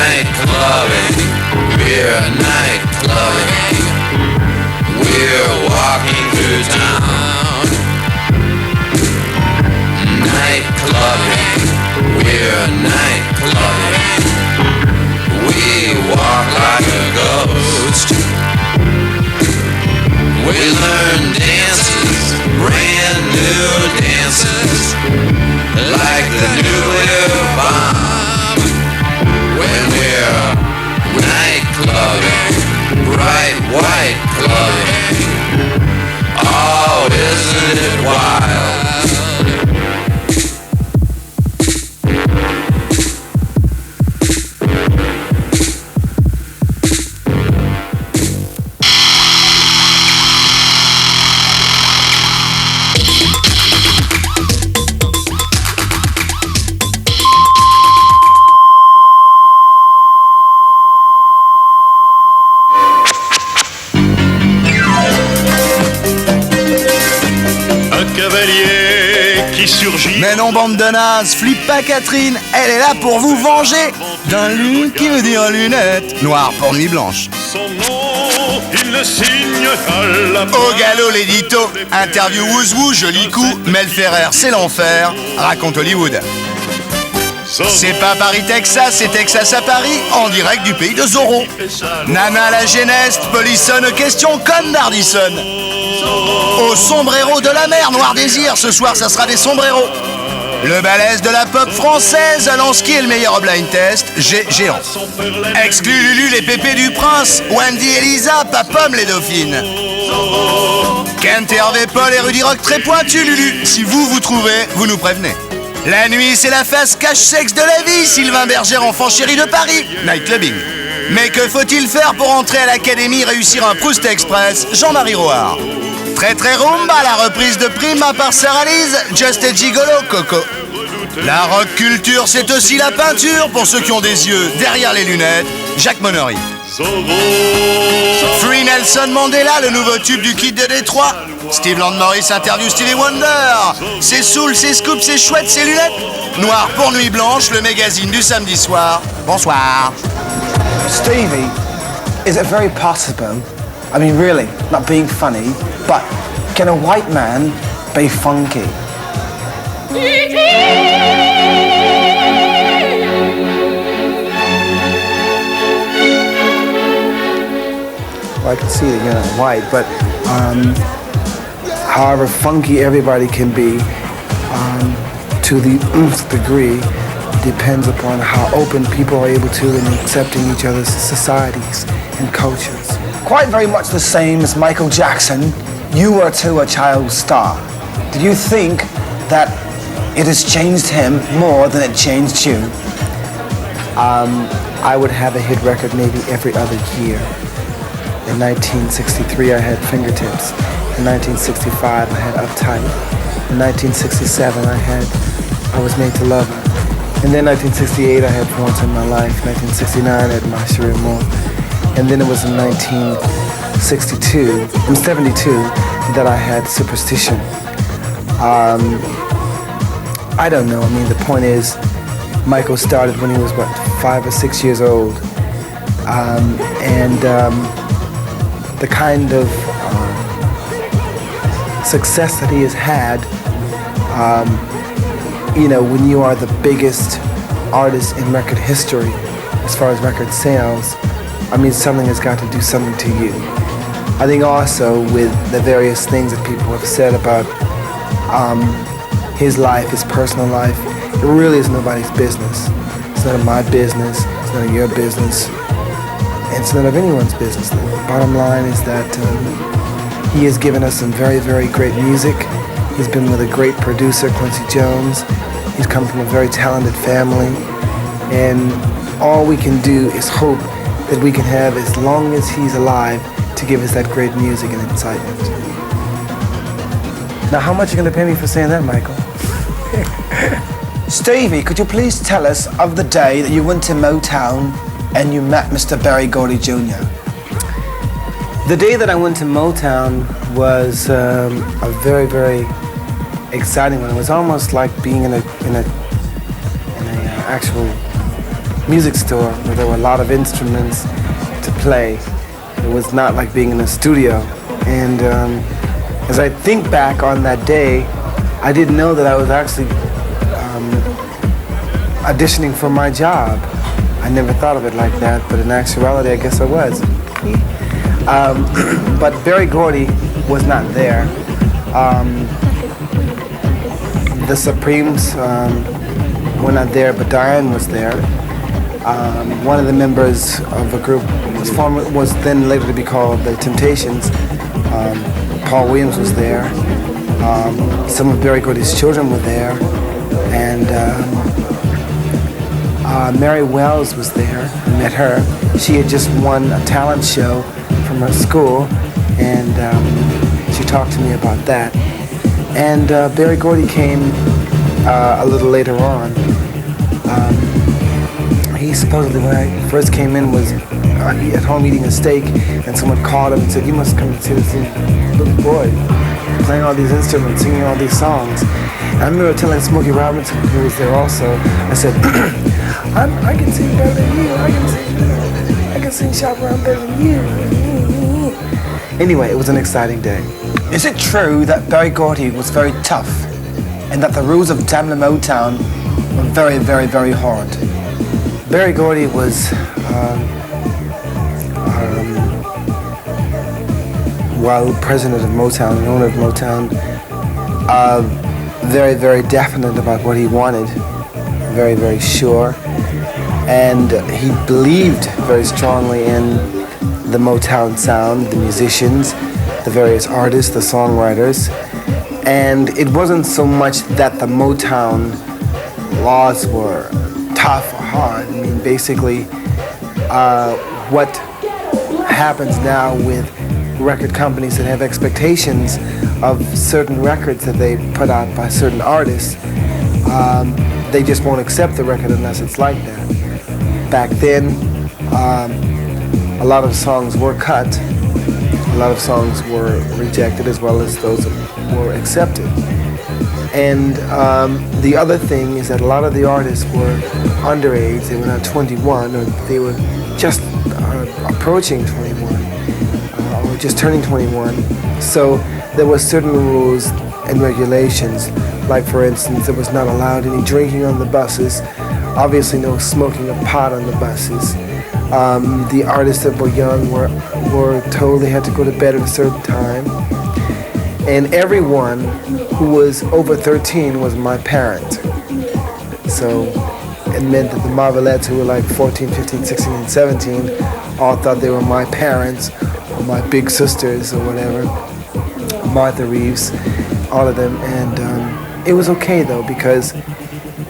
night clubbing. We're night clubbing. We're walking through town. Night clubbing. We're night clubbing. We walk like a ghost. We learn dances, brand new dances, like the nuclear bomb. When we're night clubbing, bright white clubbing, oh, isn't it wild? Mais non, bande de nazes, flippe pas Catherine, elle est là pour vous venger d'un lune qui veut dire lunette, noir pour nuit blanche. Son nom, il le signe à la Au galop l'édito, interview wouzou, joli coup, Mel Ferrer, c'est l'enfer, raconte Hollywood. C'est pas Paris, Texas, c'est Texas à Paris, en direct du pays de Zorro. Nana la Geneste, polissonne aux questions comme Dardisson. Au sombrero de la mer, Noir Désir, ce soir ça sera des sombreros. Le balèze de la pop française, Alansky est le meilleur au blind test, géant. Exclu Lulu, les pépés du prince, Wendy Elisa, Papom les dauphines. Kent, Hervé, Paul et Rudy Rock très pointu, Lulu. Si vous trouvez, vous nous prévenez. La nuit, c'est la face cache-sexe de la vie, Sylvain Berger, enfant chéri de Paris, night clubbing. Mais que faut-il faire pour entrer à l'académie, réussir un Proust Express, Jean-Marie Roard. Très très rumba, la reprise de Prima par Sarah Lise, Just a Gigolo, Coco. La rock culture, c'est aussi la peinture, pour ceux qui ont des yeux derrière les lunettes, Jacques Monnery. Free Nelson Mandela, le nouveau tube du Kid de Détroit. Steve Landmorris interview Stevie Wonder. C'est soul, c'est scoop, c'est chouette, c'est lunettes. Noir pour nuit blanche, le magazine du samedi soir. Bonsoir. Stevie, is it very possible, I mean really, not being funny, but can a white man be funky? Well, I can see that you're not white, but however funky everybody can be, to the nth degree, depends upon how open people are able to in accepting each other's societies and cultures. Quite very much the same as Michael Jackson, you were too a child star. Do you think that it has changed him more than it changed you? I would have a hit record maybe every other year. In 1963 I had Fingertips. In 1965 I had Uptight. In 1967 I was Made to Love Her. And then 1968 I had For Once in My Life. 1969 I had My Cherie Amour. And then it was in 1972 that I had Superstition. I don't know, I mean the point is Michael started when he was 5 or 6 years old. The kind of success that he has had, when you are the biggest artist in record history as far as record sales, I mean something has got to do something to you. I think also with the various things that people have said about his life, his personal life, it really is nobody's business. It's none of my business, it's none of your business, and it's none of anyone's business. The bottom line is that he has given us some very, very great music. He's been with a great producer, Quincy Jones. He's come from a very talented family, and all we can do is hope that we can have, as long as he's alive, to give us that great music and incitement. Now, how much are you going to pay me for saying that, Michael? Stevie, could you please tell us of the day that you went to Motown and you met Mr. Berry Gordy Jr.? The day that I went to Motown was a very, very exciting one. It was almost like being in a actual music store where there were a lot of instruments to play. It was not like being in a studio. And as I think back on that day, I didn't know that I was actually auditioning for my job. I never thought of it like that, but in actuality, I guess I was. But Berry Gordy was not there. The Supremes were not there, but Diane was there. One of the members of a group was then later to be called the Temptations. Paul Williams was there. Some of Berry Gordy's children were there, and Mary Wells was there. I met her. She had just won a talent show from her school, and she talked to me about that. And Berry Gordy came a little later on. He supposedly, when I first came in, was at home eating a steak, and someone called him and said, "You must come and see this little boy playing all these instruments, singing all these songs." And I remember telling Smokey Robinson, who was there also, I said, I can sing better than you. I can sing Shop Around better than you. Anyway, it was an exciting day. Is it true that Berry Gordy was very tough and that the rules of Tamla Motown were very, very, very hard? Berry Gordy was, while president of Motown and owner of Motown, very, very definite about what he wanted, very, very sure. And he believed very strongly in the Motown sound, the musicians, the various artists, the songwriters. And it wasn't so much that the Motown laws were tough or hard. I mean, basically, what happens now with record companies that have expectations of certain records that they put out by certain artists, they just won't accept the record unless it's like that. Back then, a lot of songs were cut, a lot of songs were rejected, as well as those that were accepted. And the other thing is that a lot of the artists were underage. They were not 21, or they were just approaching 21, or just turning 21. So there were certain rules and regulations. Like, for instance, there was not allowed any drinking on the buses. Obviously, no smoking of pot on the buses. The artists that were young were told they had to go to bed at a certain time. And everyone who was over 13 was my parent. So it meant that the Marvelettes, who were like 14, 15, 16, and 17, all thought they were my parents, or my big sisters, or whatever. Martha Reeves, all of them. And it was okay, though, because,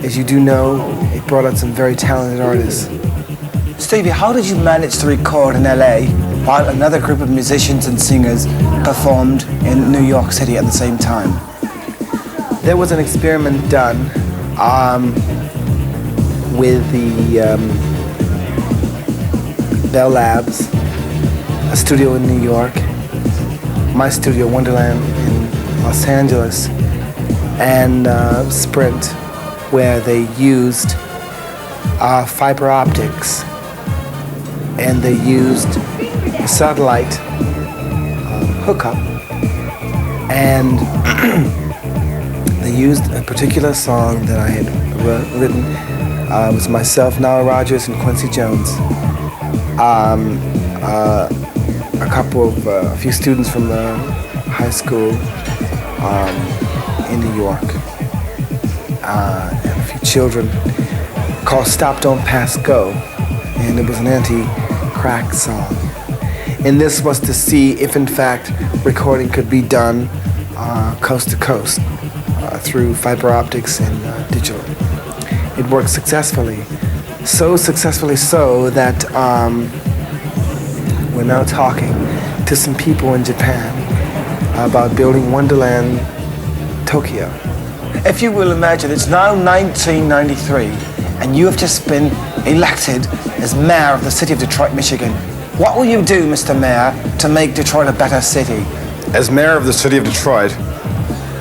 as you do know, it brought out some very talented artists. Stevie, how did you manage to record in LA while another group of musicians and singers performed in New York City at the same time? There was an experiment done with the Bell Labs, a studio in New York, my studio, Wonderland, in Los Angeles, and Sprint, where they used fiber optics, and they used a satellite hookup, and they used a particular song that I had written. It was myself, Nile Rodgers, and Quincy Jones. A few students from the high school in New York, and a few children, called Stop, Don't Pass, Go. And it was an anti-crack song. And this was to see if, in fact, recording could be done coast to coast through fiber optics and digital. It worked successfully. So successfully so that we're now talking to some people in Japan about building Wonderland Tokyo. If you will imagine, it's now 1993, and you have just been elected as mayor of the city of Detroit, Michigan. What will you do, Mr. Mayor, to make Detroit a better city? As mayor of the city of Detroit,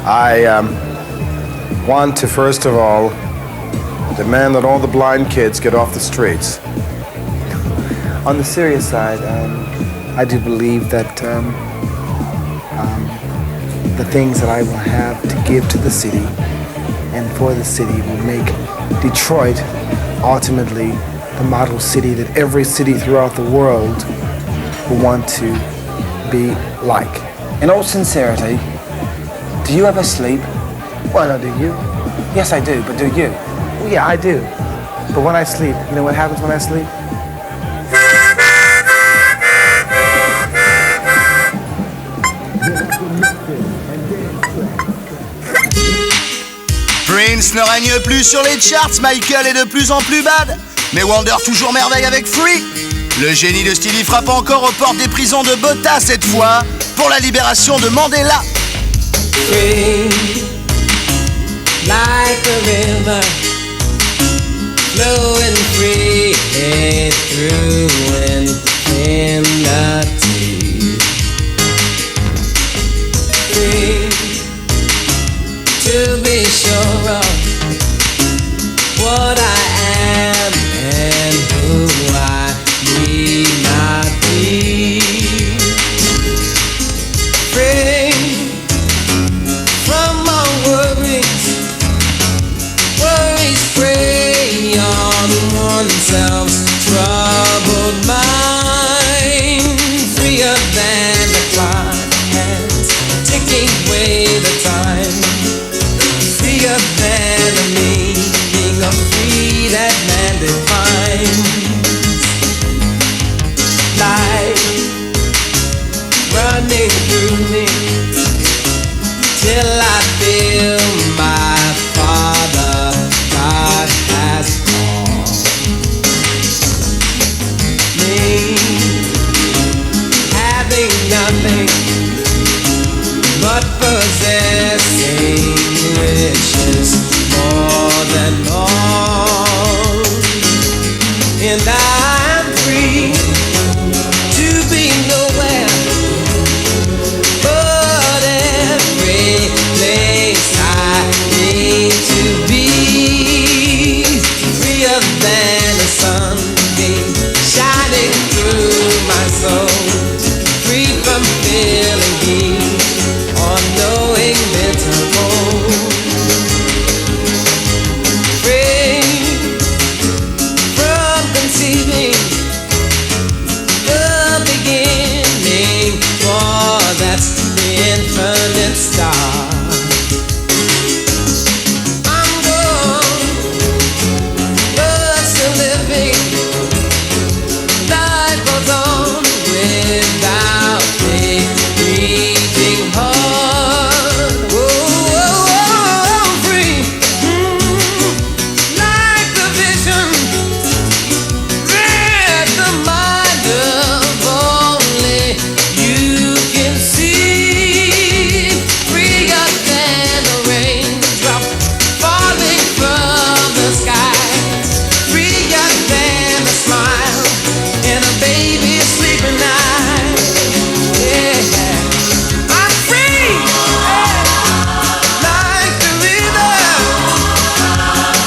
I want to first of all demand that all the blind kids get off the streets. On the serious side, I do believe that the things that I will have to give to the city and for the city will make Detroit ultimately the model city that every city throughout the world will want to be like. In all sincerity, do you ever sleep? Well, no, do you? Yes, I do, but do you? Well, yeah, I do. But when I sleep, you know what happens when I sleep? Prince ne règne plus sur les charts, Michael est de plus en plus bad, mais Wonder toujours merveille avec Free. Le génie de Stevie frappe encore aux portes des prisons de Botha cette fois pour la libération de Mandela. Free, like a river, flowing free through infinity. Free to be sure of what I am and who I need not be. Free from my worries, worries prey on oneself's troubled mind. Freer than the clock hands ticking away the time. Freer than the meaning of free that man defines. Life running through me till I feel my Father God has called me, having nothing but possessing riches more than all, and I'm free to be nowhere but every place I need to be. Freer than a sunbeam shining through my soul, free from feeling heat or knowing bitter cold. Free from conceiving the beginning, for that's the infinite star. I'm gone, but still living. Life goes on without me reaching hard. Whoa, free, like the vision that the mind of only you can see. Freer than a raindrop falling from the sky. Freer than a smile in a baby's sleeping eye. Yeah, I'm free, like the river,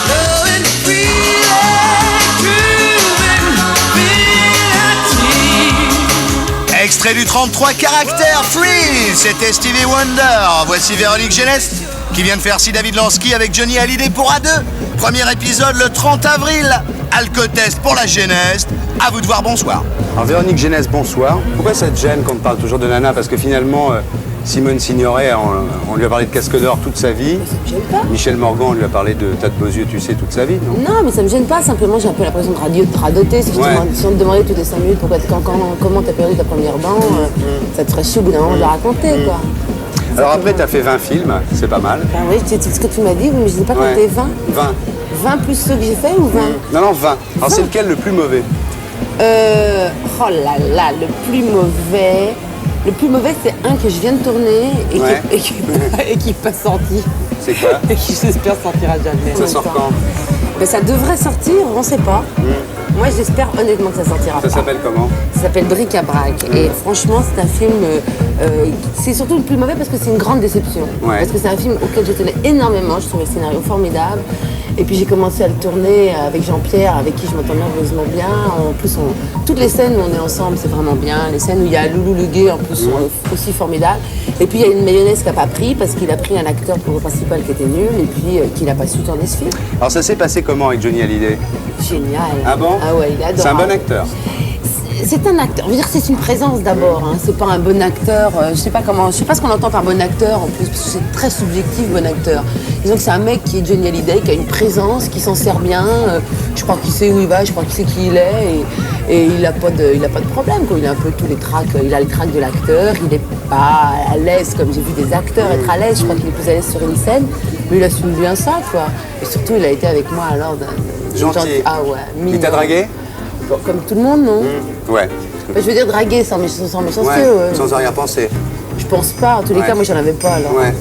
flowing freely through infinity. Extrait du 33 caractères, Free, c'était Stevie Wonder. Voici Véronique Geneste qui vient de faire Si David Lansky avec Johnny Hallyday pour A2. Premier épisode le 30 avril. Alcotest pour la Geneste. À vous de voir, bonsoir. Alors Véronique Geneste, bonsoir. Pourquoi ça te gêne qu'on te parle toujours de nana? Parce que finalement, Simone Signoret, on lui a parlé de Casque d'Or toute sa vie. Ça me gêne pas. Michel Morgan, on lui a parlé de Tas de beaux yeux, tu sais, toute sa vie, non? Non, mais ça me gêne pas. Simplement, j'ai un peu l'impression de radoter. Si, Ouais. si on te demandait toutes les 5 minutes comment t'as perdu ta première dent, ça te ferait chier au bout d'un moment de la raconter, quoi. Alors après, t'as fait 20 films, c'est pas mal. Ben oui, c'est ce que tu m'as dit, mais je n'ai pas compté 20. 20. 20 plus ceux que j'ai fait ou 20 Non, 20. Alors c'est lequel le plus mauvais? Oh là là, le plus mauvais. Le plus mauvais, c'est un que je viens de tourner et qui n'est pas sorti. C'est quoi? Et qui, j'espère, sortira jamais. Ça sort quand? Ben, ça devrait sortir, on ne sait pas. Moi, j'espère honnêtement que ça sortira pas. Ça s'appelle comment? Ça s'appelle Bric-à-brac. Et franchement, c'est un film... c'est surtout le plus mauvais parce que c'est une grande déception. Ouais. Parce que c'est un film auquel je tenais énormément. Je trouvais le scénario formidable. Et puis j'ai commencé à le tourner avec Jean-Pierre, avec qui je m'entends merveilleusement bien. En plus, toutes les scènes où on est ensemble, c'est vraiment bien. Les scènes où il y a Loulou Le Guet, en plus, sont aussi formidables. Et puis il y a une mayonnaise qui n'a pas pris, parce qu'il a pris un acteur pour le principal qui était nul, et puis qu'il n'a pas su tourner ce film. Alors ça s'est passé comment avec Johnny Hallyday? Génial. Ah bon? Ah ouais, il est adorable. C'est un bon acteur. C'est un acteur. Je veux dire, c'est une présence d'abord. Hein. C'est pas un bon acteur. Je sais pas ce qu'on entend par bon acteur en plus, parce que c'est très subjectif, bon acteur. Disons que c'est un mec qui est Johnny Hallyday, qui a une présence, qui s'en sert bien. Je crois qu'il sait où il va, je crois qu'il sait qui il est, et il a pas de problème. Quoi. Il a un peu tous les tracks. Il a le track de l'acteur. Il est pas à l'aise comme j'ai vu des acteurs être à l'aise. Je crois qu'il est plus à l'aise sur une scène, mais il assume bien ça, quoi. Et surtout, il a été avec moi alors. Gentil. Ah ouais. Il t'a dragué? Comme tout le monde, non? Ouais. Je veux dire draguer sans méchanceté. Ouais. Sans rien penser. Je pense pas. En tous les cas, moi, j'en avais pas. Alors. Ouais.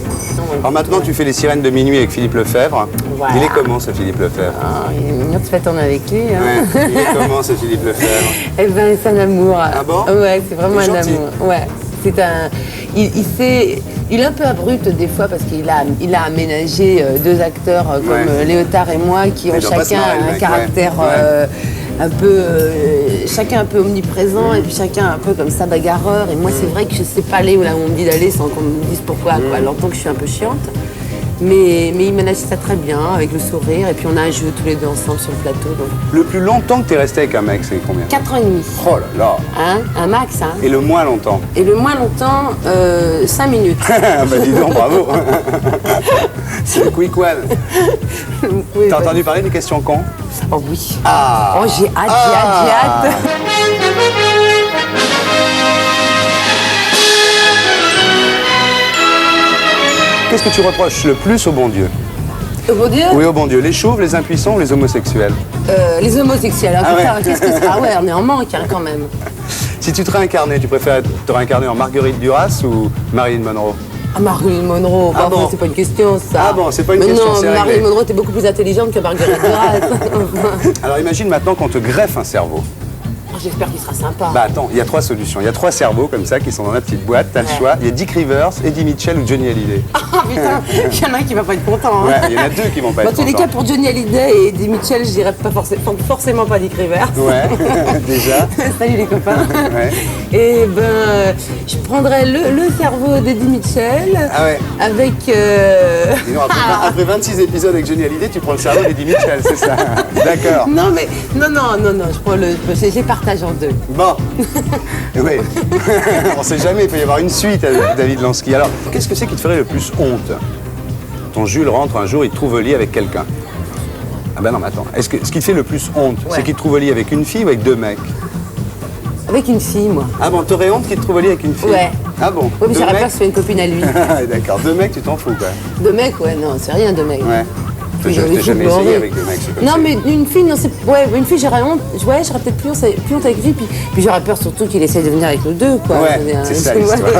Alors maintenant, tu fais Les Sirènes de minuit avec Philippe Lefebvre. Voilà. Il est comment, ce Philippe Lefebvre? Il est mignon de se faire tourner avec lui. Hein. Ouais. Il est comment, ce Philippe Lefebvre? Eh ben, c'est un amour. Ah bon? Ouais, c'est vraiment un gentil. amour. Ouais. C'est un... Il est un peu abrupt des fois parce qu'il a aménagé deux acteurs comme Léotard et moi qui ont chacun un caractère un peu, chacun un peu omniprésent et puis chacun un peu comme ça bagarreur. Et moi c'est vrai que je sais pas aller où là où on me dit d'aller sans qu'on me dise pourquoi. Quoi. Alors donc je suis un peu chiante. Mais il manage ça très bien avec le sourire et puis on a un jeu tous les deux ensemble sur le plateau. Donc. Le plus longtemps que tu es resté avec un mec, c'est combien? 4 ans et demi. Oh là là. Hein, un max. Hein. Et le moins longtemps? Et le moins longtemps, 5 minutes. Bah dis donc, bravo. C'est le quick one. Oui, T'as entendu parler des questions cons? Oh oui. Ah. Oh j'ai hâte. Qu'est-ce que tu reproches le plus au bon Dieu? Au bon Dieu? Oui, au bon Dieu. Les chauves, les impuissants ou les homosexuels? Les homosexuels. Hein, qu'est-ce que c'est? Ah ouais, on est en manque hein, quand même. Si tu te réincarnais, tu préfères te réincarner en Marguerite Duras ou Marilyn Monroe? Ah, Marilyn Monroe, Ah bon? C'est pas une question ça. Ah bon, c'est pas une question, c'est non, réglé. Marilyn Monroe était beaucoup plus intelligente que Marguerite Duras. Alors imagine maintenant qu'on te greffe un cerveau. J'espère qu'il sera sympa. Bah attends, il y a 3 solutions. Il y a 3 cerveaux comme ça qui sont dans la petite boîte, t'as le choix. Il y a Dick Rivers, Eddie Mitchell ou Johnny Hallyday. Ah putain, il y en a un qui va pas être content. Hein. Ouais, il y en a 2 qui vont pas être Dans tous les contents. cas, pour Johnny Hallyday et Eddie Mitchell, je dirais pas forcément pas Dick Rivers. Ouais, déjà. Salut les copains. Ouais. Et ben, je prendrais le cerveau d'Eddie Mitchell avec. Dis donc, après 26 épisodes avec Johnny Hallyday, tu prends le cerveau d'Eddie Mitchell, c'est ça? D'accord. Non, mais non, je prends j'ai partagé en 2. Bon. Oui. On sait jamais, il peut y avoir une suite à David Lansky. Alors, qu'est-ce que c'est qui te ferait le plus honte? Ton Jules rentre un jour, il te trouve au lit avec quelqu'un. Ah ben non, mais attends. Ce qui te fait le plus honte, c'est qu'il te trouve au lit avec une fille ou avec 2 mecs? Avec une fille, moi. Ah bon, t'aurais honte qu'il te trouve au lit avec une fille? Ouais. Ah bon? Oui, mais j'aurais peur que ce soit une copine à lui. D'accord, 2 mecs, tu t'en fous, quoi. 2 mecs, ouais, non, c'est rien, 2 mecs. Ouais. Je t'ai jamais essayé avec 2 mecs, c'est comme non, ça. mais une fille, non, c'est. Ouais, une fille, j'aurais honte. Ouais, j'aurais peut-être plus honte avec lui, puis j'aurais peur surtout qu'il essaye de venir avec nous 2, quoi. Ouais, c'est ça l'histoire.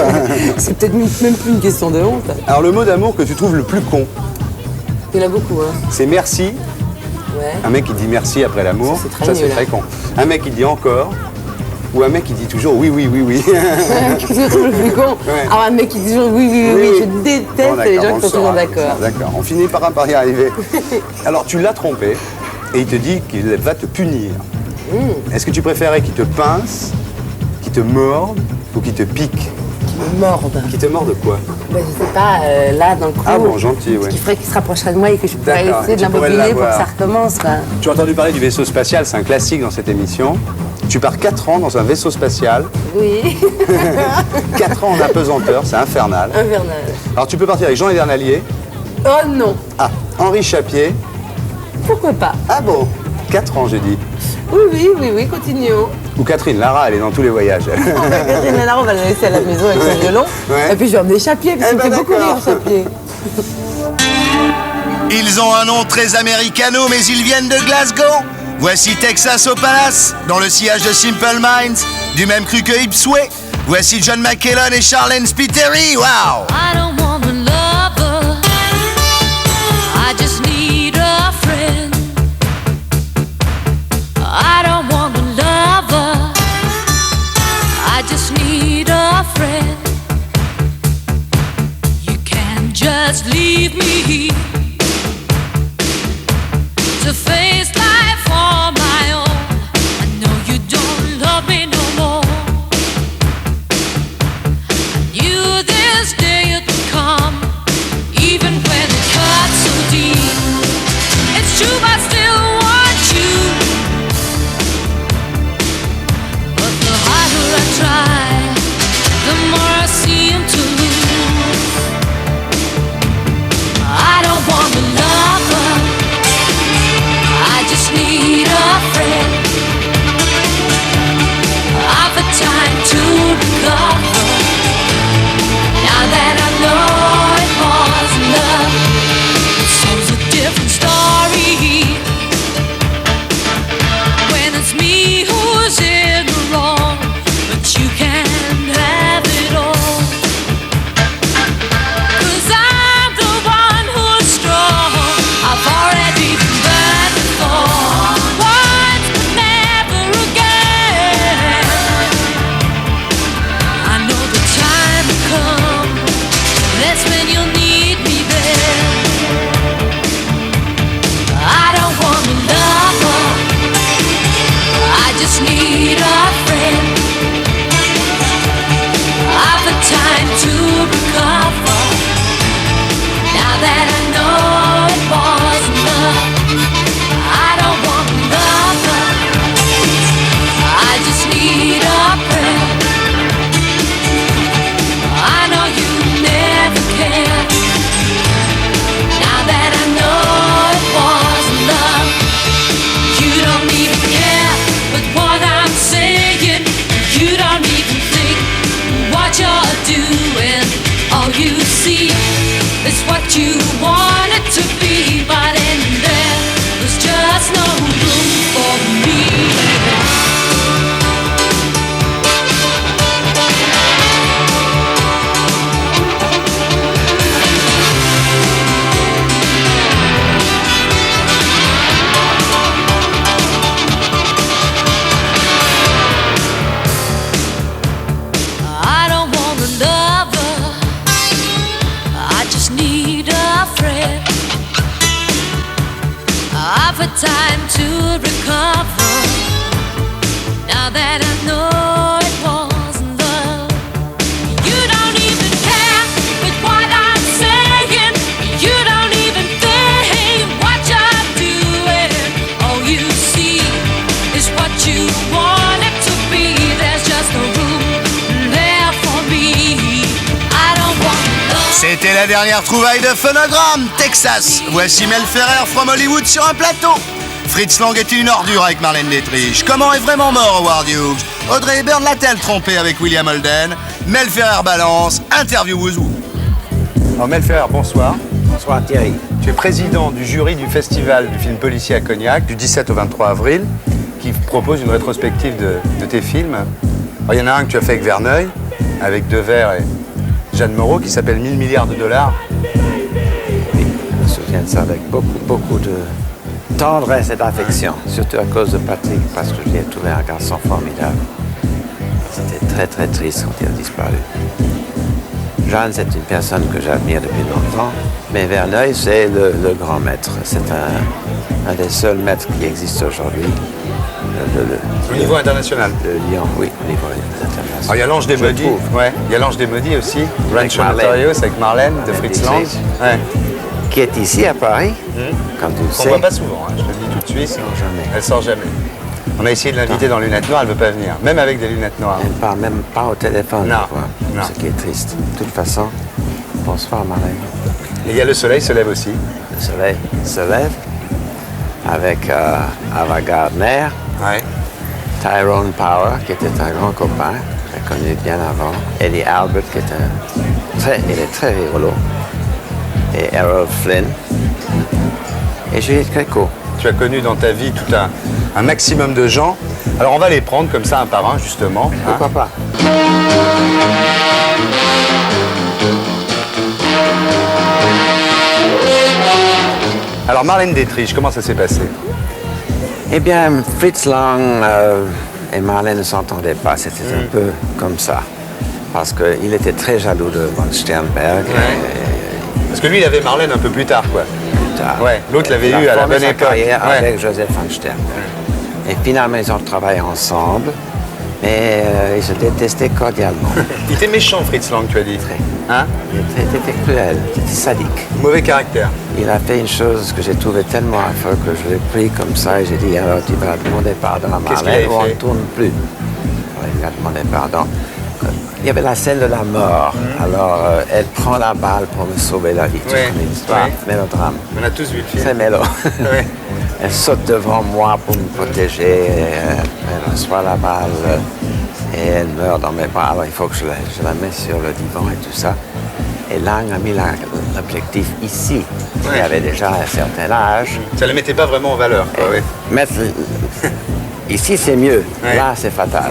C'est peut-être même plus une question de honte. Alors, le mot d'amour que tu trouves le plus con, Il y en a beaucoup, hein. c'est merci. Ouais. Un mec qui dit merci après l'amour, Ça, c'est très ça c'est nul, très hein. con. Un mec qui dit encore, ou un mec qui dit toujours oui, oui, oui, oui. Qu'est-ce que je trouve le plus con? Ouais. Alors, un mec qui dit toujours oui, je déteste Bon, les gens on qui le sont toujours saura. d'accord. D'accord, on finit par y arriver. Alors tu l'as trompé et il te dit qu'il va te punir. Est-ce que tu préférais qu'il te pince, qu'il te morde ou qu'il te pique? Qui me morde. Qui te morde quoi? Ben, je sais pas, là, dans le coup. Ah bon, gentil, Ce ouais. qui ferait qu'il se rapprocherait de moi et que je pourrais D'accord, essayer de et tu pourrais l'embobiner pour que l'avoir. ça recommence, quoi. Tu as entendu parler du vaisseau spatial, c'est un classique dans cette émission. Tu pars 4 ans dans un vaisseau spatial, Oui. 4 ans en apesanteur, c'est infernal. Infernal. Alors tu peux partir avec Jean Edernalier, Oh non. ah, Henri Chapier. Pourquoi pas? Ah bon, 4 ans j'ai dit. Oui, continuons. Ou Catherine Lara, elle est dans tous les voyages. Catherine Lanaro va la laisser à la maison avec son violon. Ouais. Et puis je vais emmener Chapier, parce Eh qu'il me ben, fait beaucoup d'accord. rire, Chapier. Ils ont un nom très américano, mais ils viennent de Glasgow. Voici Texas au Palace, dans le sillage de Simple Minds, du même cru que Ipsway. Voici John McKellen et Charlene Spiteri, wow! I don't want a lover, I just need a friend. I don't want a lover, I just need a friend. You can't just leave me just need a friend. I've had time to recover. Now that I know it wasn't love, I don't want another. I just need a friend. I know you never cared. Now that I know it wasn't love, you don't even care with what I'm saying. You don't even think what you're doing. All you see is what you want it to be, but in there, there's just no room for me. I don't want a lover, I just need a friend. I've had time to recover. Now that I know it wasn't love, you don't even care with what I'm saying. You don't even think what you're doing. All you see is what you want it to be. There's just no room there for me. I don't want love. C'était la dernière trouvaille de Phonogramme, Texas. Voici Mel Ferrer from Hollywood sur un plateau. Fritz Lang était une ordure avec Marlène Dietrich. Comment est vraiment mort Howard Hughes? Audrey Hepburn l'a-t-elle trompé avec William Holden? Mel Ferrer balance, interview Wouzou. Alors Mel Ferrer, bonsoir. Bonsoir Thierry. Tu es président du jury du festival du film policier à Cognac du 17 au 23 avril qui propose une rétrospective de tes films. Alors, il y en a un que tu as fait avec Verneuil, avec Devers et Jeanne Moreau, qui s'appelle 1000 milliards de dollars. Oui, je me souviens de ça avec beaucoup de tendresse et d'affection, surtout à cause de Patrick, parce que je lui ai trouvé un garçon formidable. C'était très triste quand il a disparu. Jeanne, c'est une personne que j'admire depuis longtemps, mais Verneuil, c'est le grand maître. C'est un des seuls maîtres qui existent aujourd'hui. Au niveau international. Le Lyon, oui, au niveau international. Alors, il y a l'Ange des Maudits. Ouais. Il y a l'Ange des Maudits aussi. Rancho Notorious avec Marlène de Fritz Lang. Ouais. Qui est ici à Paris, comme tu le sais. On ne voit pas souvent, hein, je te le dis tout de suite. Non, jamais. Elle sort jamais. On a essayé de l'inviter dans lunettes noires, elle ne veut pas venir, même avec des lunettes noires. Elle ne parle même pas au téléphone, non. Ce qui est triste. De toute façon, bonsoir Marlène. Et il y a Le Soleil se lève aussi. Le Soleil se lève avec Ava Gardner, ouais. Tyrone Power, qui était un grand copain, j'ai connu bien avant, Eddie Albert, qui il est très rigolo, et Errol Flynn, et Juliette Gréco. Tu as connu dans ta vie tout un maximum de gens. Alors on va les prendre comme ça un par un justement. Pourquoi pas? Alors Marlène Dietrich, comment ça s'est passé? Eh bien, Fritz Lang et Marlène ne s'entendaient pas, c'était un peu comme ça. Parce qu'il était très jaloux de von Sternberg. Parce que lui, il avait Marlène un peu plus tard, quoi. Plus tard. Ouais, l'autre l'avait eu à la bonne époque. Avec Joseph von Sternberg. Et finalement, ils ont travaillé ensemble, mais ils se détestaient cordialement. Il était méchant, Fritz Lang, tu as dit. Très. Hein? Il était cruel, il était sadique. Mauvais caractère. Il a fait une chose que j'ai trouvée tellement affreuse que je l'ai pris comme ça et j'ai dit alors tu vas demander pardon à Marlène ou on ne tourne plus. Alors, il a demandé pardon. Il y avait la scène de la mort. Alors elle prend la balle pour me sauver la vie. Tu connais l'histoire, mélodrame. On a tous vu le film. C'est mélo. Elle saute devant moi pour me protéger. Elle reçoit la balle et elle meurt dans mes bras. Alors il faut que je la mette sur le divan et tout ça. Et Lang a mis l'objectif ici. Il avait déjà un certain âge. Ça ne le mettait pas vraiment en valeur. Mettre ici, c'est mieux. Là, c'est fatal.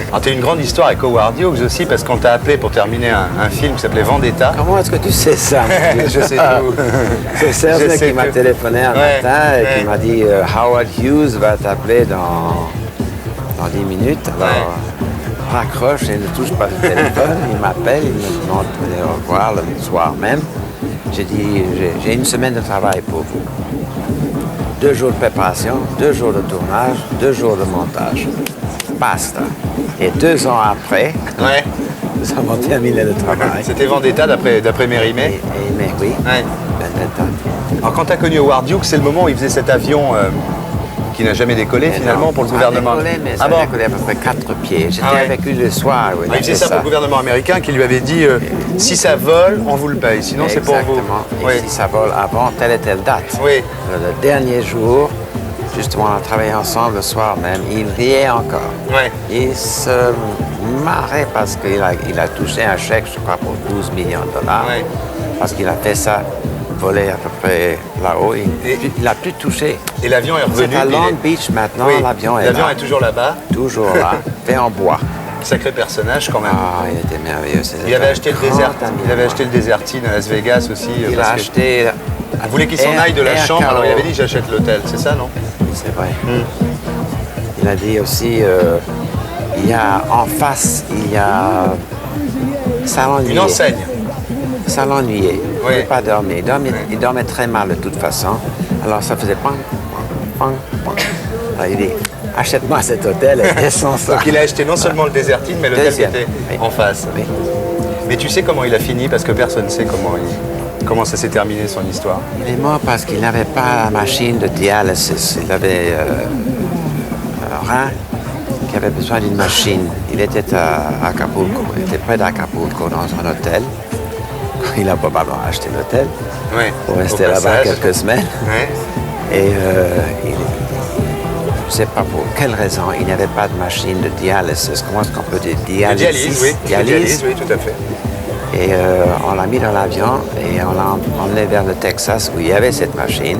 Alors, tu as une grande histoire avec Howard Hughes aussi, parce qu'on t'a appelé pour terminer un film qui s'appelait Vendetta. Comment est-ce que tu sais ça? Je sais tout. C'est Serge qui m'a téléphoné un matin et qui m'a dit Howard Hughes va t'appeler dans 10 minutes. Alors, raccroche et ne touche pas le téléphone. Il m'appelle, il me demande de les revoir le soir même. J'ai dit, j'ai une semaine de travail pour vous. 2 jours de préparation, 2 jours de tournage, 2 jours de montage. Basta. Et 2 ans après, Ouais. nous avons terminé le travail. C'était Vendetta d'après Mérimée. Mais oui, Ouais. Vendetta. Alors quand tu as connu Howard Hughes, c'est le moment où il faisait cet avion qui n'a jamais décollé finalement Non, pour le ça a gouvernement. décollé, mais ça Ah a bon. décollé à peu près 4 pieds. J'étais Ah ouais. avec lui le soir. où Il faisait ça pour le gouvernement américain qui lui avait dit si ça vole, on vous le paye, sinon c'est pour vous. Exactement. Et Oui. si ça vole avant telle et telle date. Oui. Le dernier jour, justement, on a travaillé ensemble le soir même. Il riait encore. Ouais. Il se marrait parce qu'il a touché un chèque, je crois, pour 12 millions de dollars. Ouais. Parce qu'il a fait ça, volé à peu près là-haut. Il n'a plus touché. Et l'avion est revenu. C'est à puis Long il est- Beach maintenant, Oui. l'avion est L'avion là. est toujours là-bas. Toujours là, fait en bois. Sacré personnage quand même. Ah, il était merveilleux. Il avait acheté le Desertine à Las Vegas aussi. Il parce a que- acheté... Il voulait qu'il s'en aille de la Air chambre, alors il Caro. avait dit j'achète l'hôtel, c'est ça non? C'est vrai. Il a dit aussi, il y a en face, il y a... Ça l'ennuyait. Une enseigne. Ça l'ennuyait. Il ne Oui. pouvait pas dormir. Il dormait très mal de toute façon. Alors ça faisait pang, pang, pang. Alors il dit, achète-moi cet hôtel et descends ça. Donc il a acheté non seulement le Desertine, mais l'hôtel qui Deuxième. était Oui. en face. Oui. Mais tu sais comment il a fini parce que personne ne sait comment ça s'est terminé son histoire. Il est mort parce qu'il n'avait pas la machine de dialysis. Il avait un rein qui avait besoin d'une machine. Il était à Acapulco. Il était près d'Acapulco dans un hôtel. Il a probablement acheté l'hôtel Ouais. pour Au rester là-bas passage. quelques semaines. Ouais. Et je ne sais pas pour quelle raison, il n'y avait pas de machine de dialysis. Comment est-ce qu'on peut dire De dialysis? dialyse, oui. De dialyse, oui, tout à fait. Et on l'a mis dans l'avion et on l'a emmené vers le Texas où il y avait cette machine.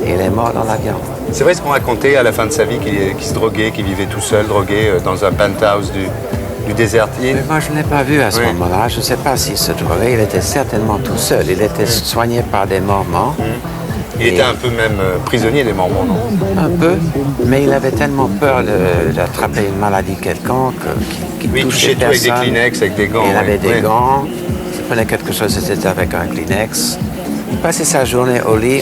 Et il est mort dans l'avion. C'est vrai ce qu'on racontait à la fin de sa vie qu'il se droguait, qu'il vivait tout seul, drogué dans un penthouse du Desert Inn. Mais moi, je ne l'ai pas vu à ce Oui. moment-là. Je ne sais pas s'il se droguait. Il était certainement tout seul. Il était soigné par des Mormons. Il était un peu même prisonnier des Mormons, non? Un peu, mais il avait tellement peur d'attraper une maladie quelconque qu'il Oui, il touchait touchait tout avec des personne. Kleenex, avec des gants. Il oui. avait des Oui. gants. S'il prenait quelque chose, c'était avec un Kleenex. Il passait sa journée au lit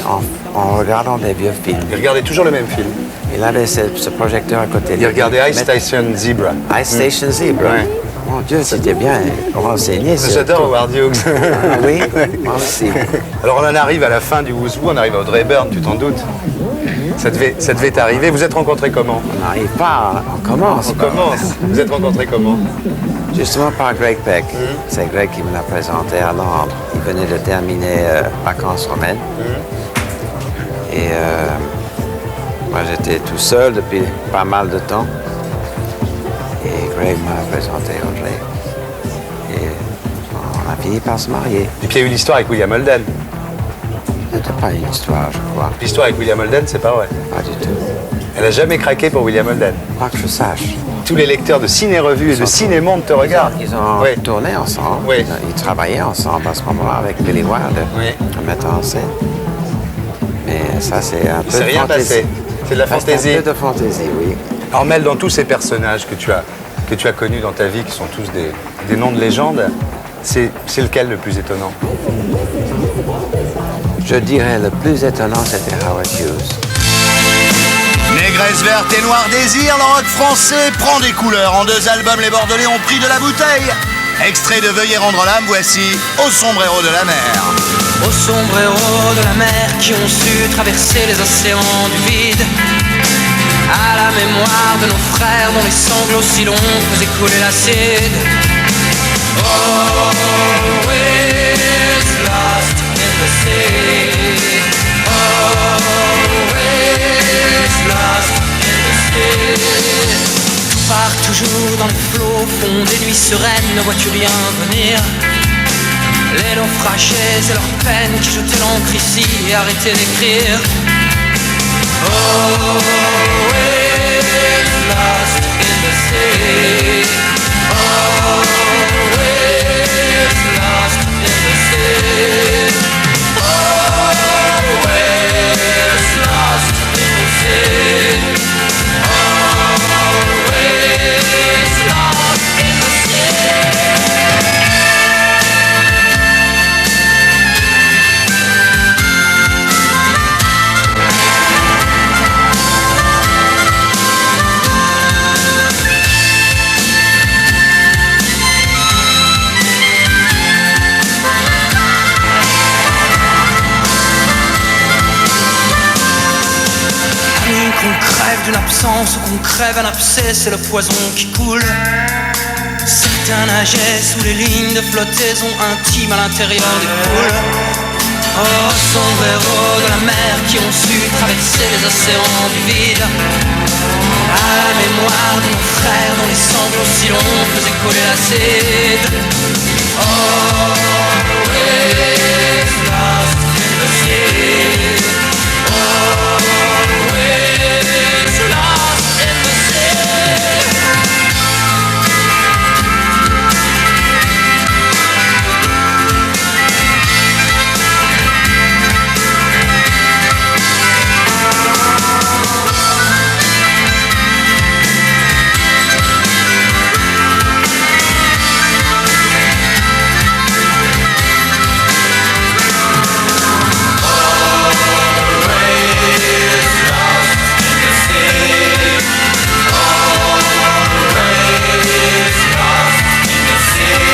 en regardant des vieux films. Il regardait toujours le même film. Il avait ce projecteur à côté de Il lui. regardait Ice Mais- Station Zebra. Ice Station Zebra. Ouais. Mon Dieu, c'était bien renseigné. J'adore Howard Hughes. Oui, moi aussi. Alors on en arrive à la fin du Who's Who, on arrive à Audrey Hepburn, tu t'en doutes. Ça devait t'arriver. Vous êtes rencontrés comment? On n'arrive pas, on commence. On commence. Vous êtes rencontrés comment? Justement par Greg Peck. C'est Greg qui me l'a présenté à Londres. Il venait de terminer Vacances romaines. Et moi, j'étais tout seul depuis pas mal de temps. Et Greg m'a présenté Audrey. Et on a fini par se marier. Et puis il y a eu l'histoire avec William Holden. C'était pas une histoire, je crois. L'histoire avec William Holden, c'est pas vrai. Pas du tout. Elle a jamais craqué pour William Holden. Pas que je sache. Tous les lecteurs de Ciné-Revue et de Ciné-Monde te regardent. Ils ont Oui. tourné ensemble. Oui. Ils travaillaient ensemble à ce moment-là avec Billy Wilder, Oui. le metteur en scène. Mais ça, c'est un Il peu s'est de rien fantaisie. passé. C'est de la Ça, fantaisie. un peu de fantaisie, oui. Alors Mel, dans tous ces personnages que tu as connus dans ta vie, qui sont tous des noms de légende, c'est lequel le plus étonnant? Je dirais le plus étonnant, c'était Howard Hughes. Négresse verte et noir désir, le rock français prend des couleurs. En 2 albums, les Bordelais ont pris de la bouteille. Extrait de Veuillez rendre l'âme, voici Au sombrero de la mer. Aux sombreros de la mer qui ont su traverser les océans du vide. À la mémoire de nos frères dont les sanglots si longs faisaient couler l'acide. Always lost in the sea. Always lost in the sea. Tout part toujours dans le flot, au fond des nuits sereines, ne vois-tu rien venir? Les naufragés et leurs peines qui jetaient l'encre ici et arrêtaient d'écrire. Always lost in the sea. Always lost in the sea. Always lost in the sea. Always lost in the sea. sens qu'on crève un abcès, c'est le poison qui coule. Certains nageaient sous les lignes de flottaison intime à l'intérieur des poules. Oh, sombreros de la mer qui ont su traverser les océans du vide. À la mémoire de nos frères dont les sanglots si longs faisaient coller l'acide. Always lost in the sea. Always lost in the sea.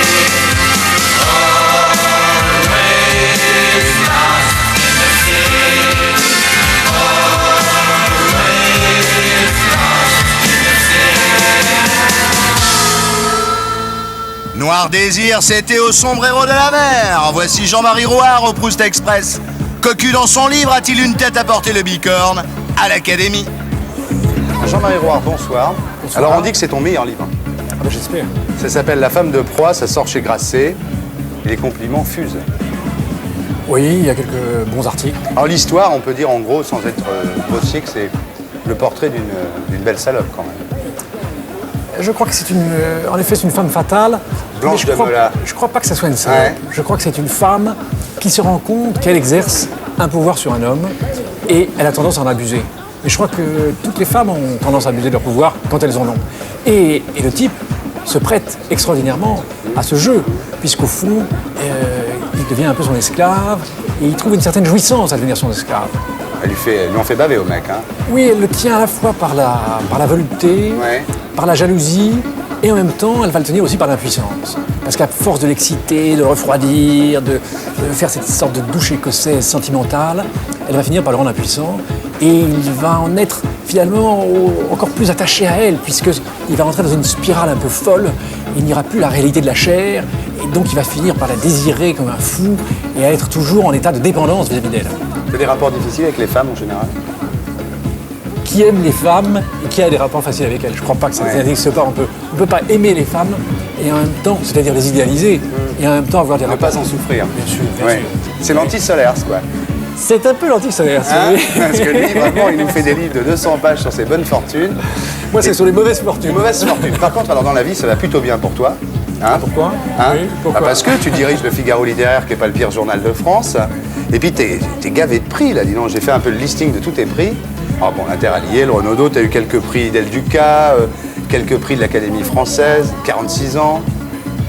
Noir Désir, c'était au sombrero de la mer. Voici Jean-Marie Rouard au Proust Express. Cocu dans son livre, a-t-il une tête à porter le bicorne à l'Académie? Jean-Marie Rouard, bonsoir. Alors on dit que c'est ton meilleur livre. Ah ben, j'espère. Ça s'appelle La femme de proie, ça sort chez Grasset. Et les compliments fusent. Oui, il y a quelques bons articles. Alors l'histoire, on peut dire en gros, sans être grossier, que c'est le portrait d'une belle salope quand même. Je crois que c'est en effet, c'est une femme fatale. Blanche mais de Melat. Je crois pas que ça soit une salope. Ouais. Je crois que c'est une femme qui se rend compte qu'elle exerce un pouvoir sur un homme et elle a tendance à en abuser. Et je crois que toutes les femmes ont tendance à abuser de leur pouvoir quand elles en ont. Et le type se prête extraordinairement à ce jeu, puisqu'au fond, il devient un peu son esclave et il trouve une certaine jouissance à devenir son esclave. Elle lui en fait baver au mec, hein. Oui, elle le tient à la fois par la volupté, Ouais. par la jalousie, et en même temps, elle va le tenir aussi par l'impuissance. Parce qu'à force de l'exciter, de le refroidir, de faire cette sorte de douche écossaise sentimentale, elle va finir par le rendre impuissant, et il va en être finalement encore plus attaché à elle, puisqu'il va rentrer dans une spirale un peu folle, il n'ira plus la réalité de la chair, et donc il va finir par la désirer comme un fou, et à être toujours en état de dépendance vis-à-vis d'elle. Tu as des rapports difficiles avec les femmes en général? Qui aime les femmes et qui a des rapports faciles avec elles. Je crois pas que ça n'existe pas. On peut pas aimer les femmes et en même temps, c'est-à-dire les idéaliser, et en même temps avoir des rapports. Ne pas en souffrir. Bien sûr, bien Ouais. sûr. C'est l'anti-Solers, quoi. C'est un peu l'anti-solaire, Hein? oui. Parce que lui, vraiment, il nous fait des livres de 200 pages sur ses bonnes fortunes. Moi, c'est sur les mauvaises fortunes. Une mauvaise fortune. Par contre, alors dans la vie, ça va plutôt bien pour toi. Hein? Pourquoi? Hein? Oui, pourquoi? Bah, parce que tu diriges le Figaro littéraire, qui n'est pas le pire journal de France. Et puis, t'es gavé de prix, là. Dis donc, j'ai fait un peu le listing de tous tes prix. Alors bon, l'Interallié, le Renaudot, tu as eu quelques prix d'El Duca, quelques prix de l'Académie française, 46 ans.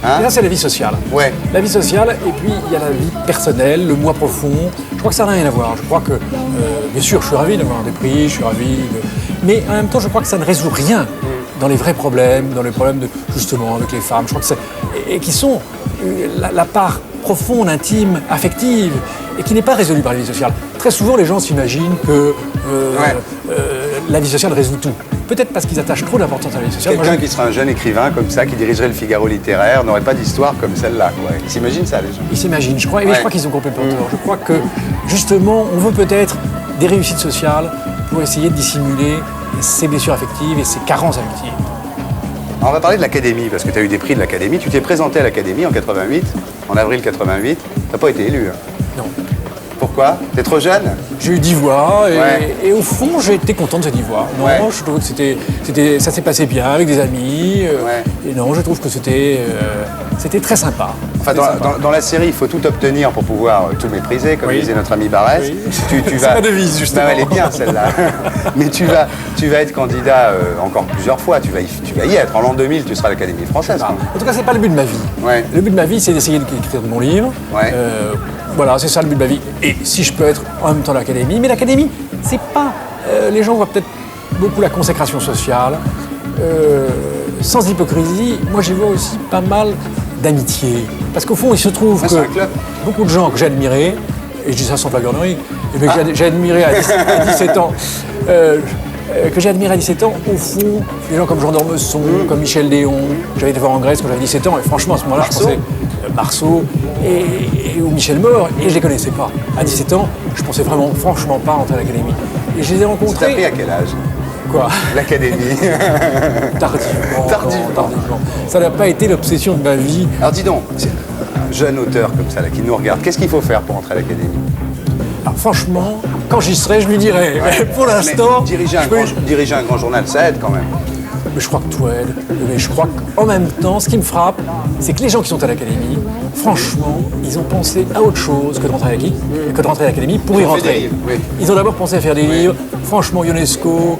Hein? Et là, c'est la vie sociale. Ouais. La vie sociale, et puis il y a la vie personnelle, le moi profond. Je crois que ça n'a rien à voir. Je crois que, bien sûr, je suis ravi d'avoir des prix, je suis ravi mais en même temps, je crois que ça ne résout rien dans les vrais problèmes, dans les problèmes justement avec les femmes. Je crois que et qui sont la part profonde, intime, affective, et qui n'est pas résolue par la vie sociale. Très souvent, les gens s'imaginent que la vie sociale résout tout. Peut-être parce qu'ils attachent trop d'importance à la vie sociale. Quelqu'un qui serait un jeune écrivain comme ça, qui dirigerait le Figaro littéraire, n'aurait pas d'histoire comme celle-là. Quoi. Ils s'imaginent ça, les gens. Ils s'imaginent, je crois, et je crois qu'ils ont complètement tort. Je crois que, justement, on veut peut-être des réussites sociales pour essayer de dissimuler ses blessures affectives et ses carences affectives. Alors, on va parler de l'Académie, parce que tu as eu des prix de l'Académie. Tu t'es présenté à l'Académie en 88, en avril 88. Tu n'as pas été élu. Hein. Non. Pourquoi? T'es trop jeune? J'ai eu 10 voix Ouais. et au fond j'ai été content de ces 10 voix. Non, Ouais. je trouve que ça s'est passé bien avec des amis. Et non, je trouve que c'était très sympa. Enfin, dans la série, il faut tout obtenir pour pouvoir tout mépriser, comme Oui. disait notre ami Barès. Oui. Tu C'est vas... ma devise, justement. Non, elle est bien, celle-là. Mais tu vas être candidat encore plusieurs fois. Tu vas y être. En l'an 2000, tu seras à l'Académie française. Ah. En tout cas, c'est pas le but de ma vie. Ouais. Le but de ma vie, c'est d'essayer d'écrire de mon livre. Ouais. Voilà, c'est ça le but de ma vie. Et si je peux être en même temps à l'Académie, mais l'Académie, c'est pas... les gens voient peut-être beaucoup la consécration sociale. Sans hypocrisie, moi j'y vois aussi pas mal d'amitié. Parce qu'au fond, il se trouve c'est un que club. beaucoup de gens que j'ai admirés, et je dis ça sans flagornerie, mais que j'ai admirés à 17 ans, que j'ai admiré à 17 ans, au fond, des gens comme Jean d'Ormesson, comme Michel Léon. J'avais été voir en Grèce quand j'avais 17 ans, et franchement, à ce moment-là, je pensais Marceau ou Michel Mort, et je les connaissais pas. À 17 ans, je pensais vraiment, franchement, pas rentrer à l'Académie. Et je les ai rencontrés. T'as pris à quel âge? Quoi? L'Académie. Tardivement. Ça n'a pas été l'obsession de ma vie. Alors dis donc, un jeune auteur comme ça là, qui nous regarde, qu'est-ce qu'il faut faire pour entrer à l'Académie? Alors franchement, quand j'y serai, je lui dirai. Mais pour l'instant... Diriger un grand journal, ça aide quand même. Mais je crois que tout aide. Mais je crois qu'en même temps, ce qui me frappe, c'est que les gens qui sont à l'Académie, franchement, ils ont pensé à autre chose que de rentrer à l'Académie pour y rentrer. Livres, oui. Ils ont d'abord pensé à faire des livres. Franchement, Ionesco,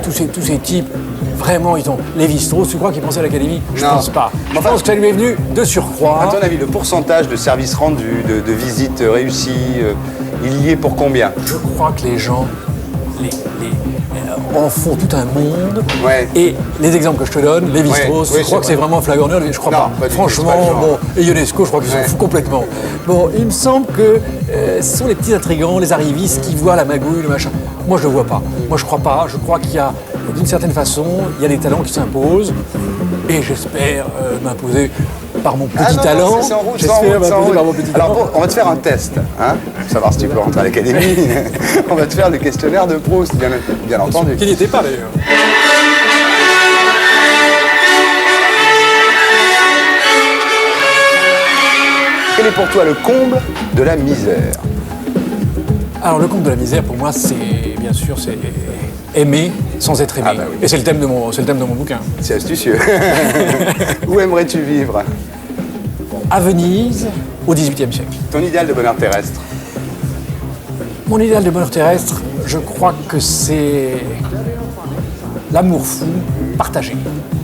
tous ces types, vraiment, ils ont... Lévi-Strauss, tu crois qu'ils pensaient à l'Académie? Je pense pas. Je pense que ça lui est venu de surcroît. À ton avis, le pourcentage de services rendus, de visites réussies, il y est pour combien? Je crois que les gens en font tout un monde. Et les exemples que je te donne, Lévi-Strauss, je crois que c'est vraiment flagorneur, je crois pas. Franchement, bon, et Ionesco, je crois qu'ils s'en foutent complètement. Bon, il me semble que ce sont les petits intrigants, les arrivistes qui voient la magouille, le machin. Moi, je le vois pas. Moi, je crois pas. Je crois qu'il y a, d'une certaine façon, il y a des talents qui s'imposent. Et j'espère m'imposer par mon petit talent. J'espère m'imposer par mon petit talent. Alors, on va te faire un test, hein, pour savoir si tu peux rentrer à l'Académie. On va te faire le questionnaire de Proust, bien entendu. Qui n'y était pas, d'ailleurs. Quel est pour toi le comble de la misère? Alors, le comble de la misère, pour moi, c'est, bien sûr, c'est aimer sans être aimé. Oui. Et c'est le thème de mon bouquin. C'est astucieux. Où aimerais-tu vivre? À Venise, au XVIIIe siècle. Ton idéal de bonheur terrestre? Mon idéal de bonheur terrestre, je crois que c'est l'amour fou partagé.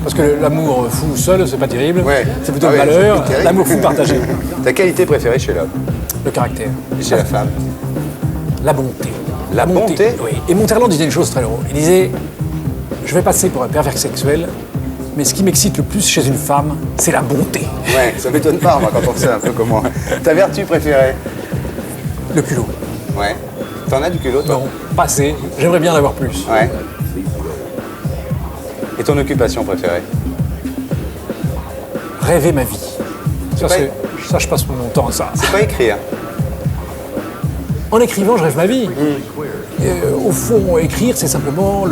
Parce que l'amour fou seul, c'est pas terrible. C'est plutôt le malheur. L'amour fou partagé. Ta qualité préférée chez l'homme? Le caractère. Et chez la femme? La bonté. La bonté? Oui. Et Monterland disait une chose très drôle. Il disait, je vais passer pour un pervers sexuel, mais ce qui m'excite le plus chez une femme, c'est la bonté. Ouais, ça m'étonne pas, moi, quand on sait un peu comment. Ta vertu préférée? Le culot. Ouais. T'en as du culot, toi? Non, pas assez. J'aimerais bien en avoir plus. Ouais. Et ton occupation préférée? Rêver ma vie. Ça, je passe mon temps à ça. C'est pas écrire? En écrivant, je rêve ma vie. Au fond, écrire, c'est simplement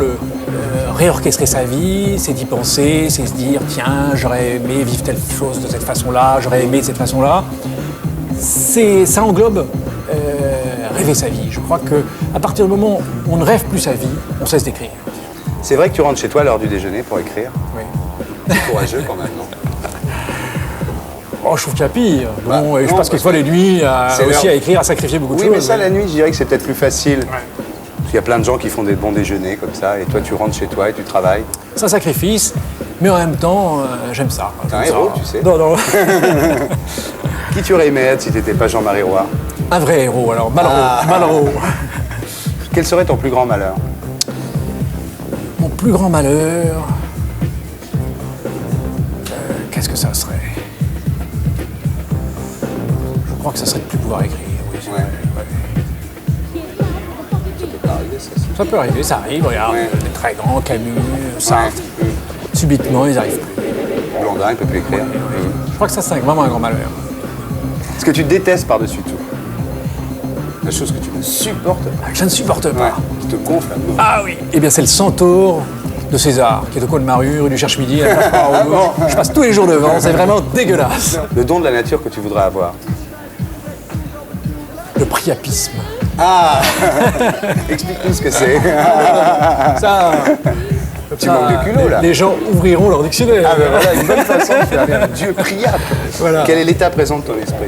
réorchestrer sa vie, c'est d'y penser, c'est se dire, tiens, j'aurais aimé vivre telle chose de cette façon-là, j'aurais aimé de cette façon-là. Ça englobe rêver sa vie. Je crois qu'à partir du moment où on ne rêve plus sa vie, on cesse d'écrire. C'est vrai que tu rentres chez toi à l'heure du déjeuner pour écrire? Oui. C'est courageux quand même, non? Oh, je trouve qu'il y a pire. Bon, et je passe quelquefois les nuits aussi à écrire, à sacrifier beaucoup de choses. Oui, mais ça, la nuit, je dirais que c'est peut-être plus facile. Parce qu'il y a plein de gens qui font des bons déjeuners comme ça, et toi, tu rentres chez toi et tu travailles. C'est un sacrifice, mais en même temps, j'aime ça. T'es un héros, tu sais. Non. Qui tu aurais aimé être si t'étais pas Jean-Marie Roy? Un vrai héros, alors. Malraux. Quel serait ton plus grand malheur? Mon plus grand malheur... qu'est-ce que ça serait? Je crois que ça serait de ne plus pouvoir écrire. Oui, ouais. Ça peut arriver, ça arrive. Regarde, les très grands, Camus, Sartre. Subitement, ils n'arrivent plus. Blondin, il ne peut plus écrire. Je crois que ça, c'est vraiment un grand malheur. Ce que tu détestes par-dessus tout? La chose que tu ne supportes pas? Je ne supporte pas. Qui te gonfle à mort. Ah oui. Eh bien, c'est le centaure de César, qui est au coin de ma rue du Cherche-Midi. Je passe tous les jours devant, c'est vraiment dégueulasse. Le don de la nature que tu voudrais avoir? Le priapisme. Ah. Explique-nous ce que c'est. Ça... Tu manques de culot, là. Les gens ouvriront leur dictionnaire. Ah ben voilà, une bonne façon de faire. Dieu priable. Voilà. Quel est l'état présent de ton esprit?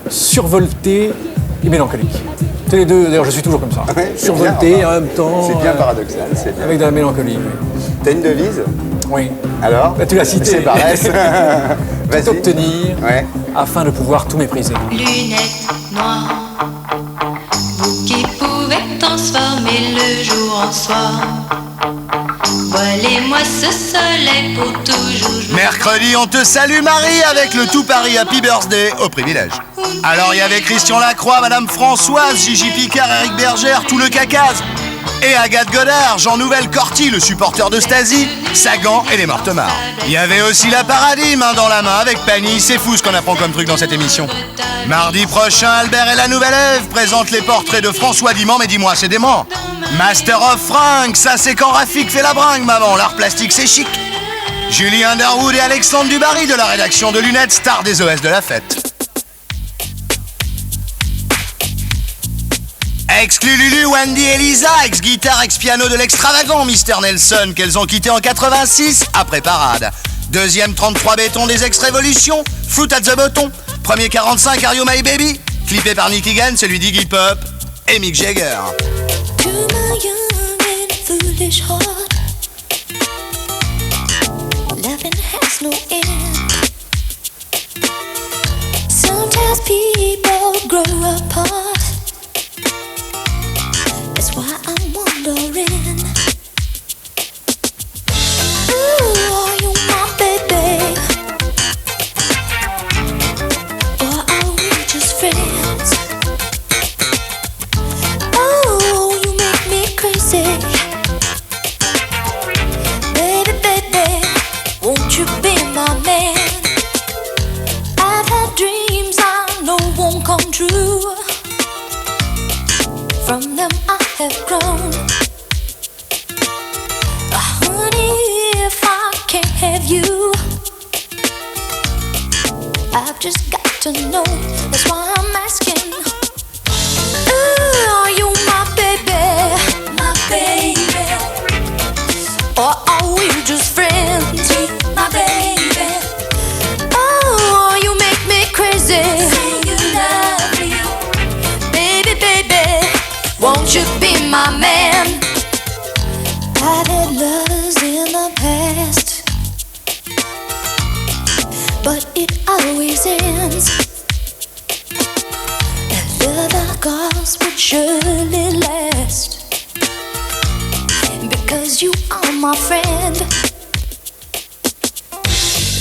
Survolté et mélancolique. C'est les deux, d'ailleurs je suis toujours comme ça. Ouais, survolté bien, en même temps. C'est bien paradoxal, c'est bien. Avec de la mélancolie. Oui. T'as une devise? Oui. Alors? Bah, tu l'as cité. C'est paresse. Tout obtenir afin de pouvoir tout mépriser. Lunettes noires, vous qui pouvez transformer le jour en soir. Voilà Allez-moi ce soleil pour toujours. Mercredi, on te salue Marie avec le tout Paris Happy Birthday au privilège. Alors il y avait Christian Lacroix, Madame Françoise, Gigi Picard, Eric Bergère, tout le cacase. Et Agathe Godard, Jean Nouvel-Corty, le supporter de Stasi, Sagan et les Mortemarts. Il y avait aussi la Paradis, main dans la main, avec Pani. C'est fou ce qu'on apprend comme truc dans cette émission. Mardi prochain, Albert et la Nouvelle Ève présentent les portraits de François Diman, mais dis-moi, c'est dément. Master of Frank, ça c'est quand Rafik fait la bringue, maman. L'art plastique, c'est chic. Julie Underwood et Alexandre Dubarry de la rédaction de Lunettes, stars des OS de la fête. Exclu Lulu, Wendy et Lisa, ex-guitare, ex-piano de l'extravagant Mr. Nelson, qu'elles ont quitté en 86 après Parade. Deuxième 33 béton des ex-révolutions, Fruit at the Bottom. Premier 45, Are You My Baby, clippé par Nicky Gann, celui d'Iggy Pop et Mick Jagger. To my young and foolish heart, loving has no end. Sometimes people grow apart. That's why I'm wondering, ooh, are you my baby? Or are we just friends? Oh, you make me crazy. Baby, baby, won't you be my man? I've had dreams I know won't come true. From them I have grown. Honey, if I can't have you, I've just got to know. That's why I'm asking, ooh, are you my baby? My baby. Or are we just friends? My baby. Oh, you make me crazy. Say you love me. Baby, baby, won't you be my man? I've had lovers in the past, but it always ends. The love I got would surely last, because you are my friend.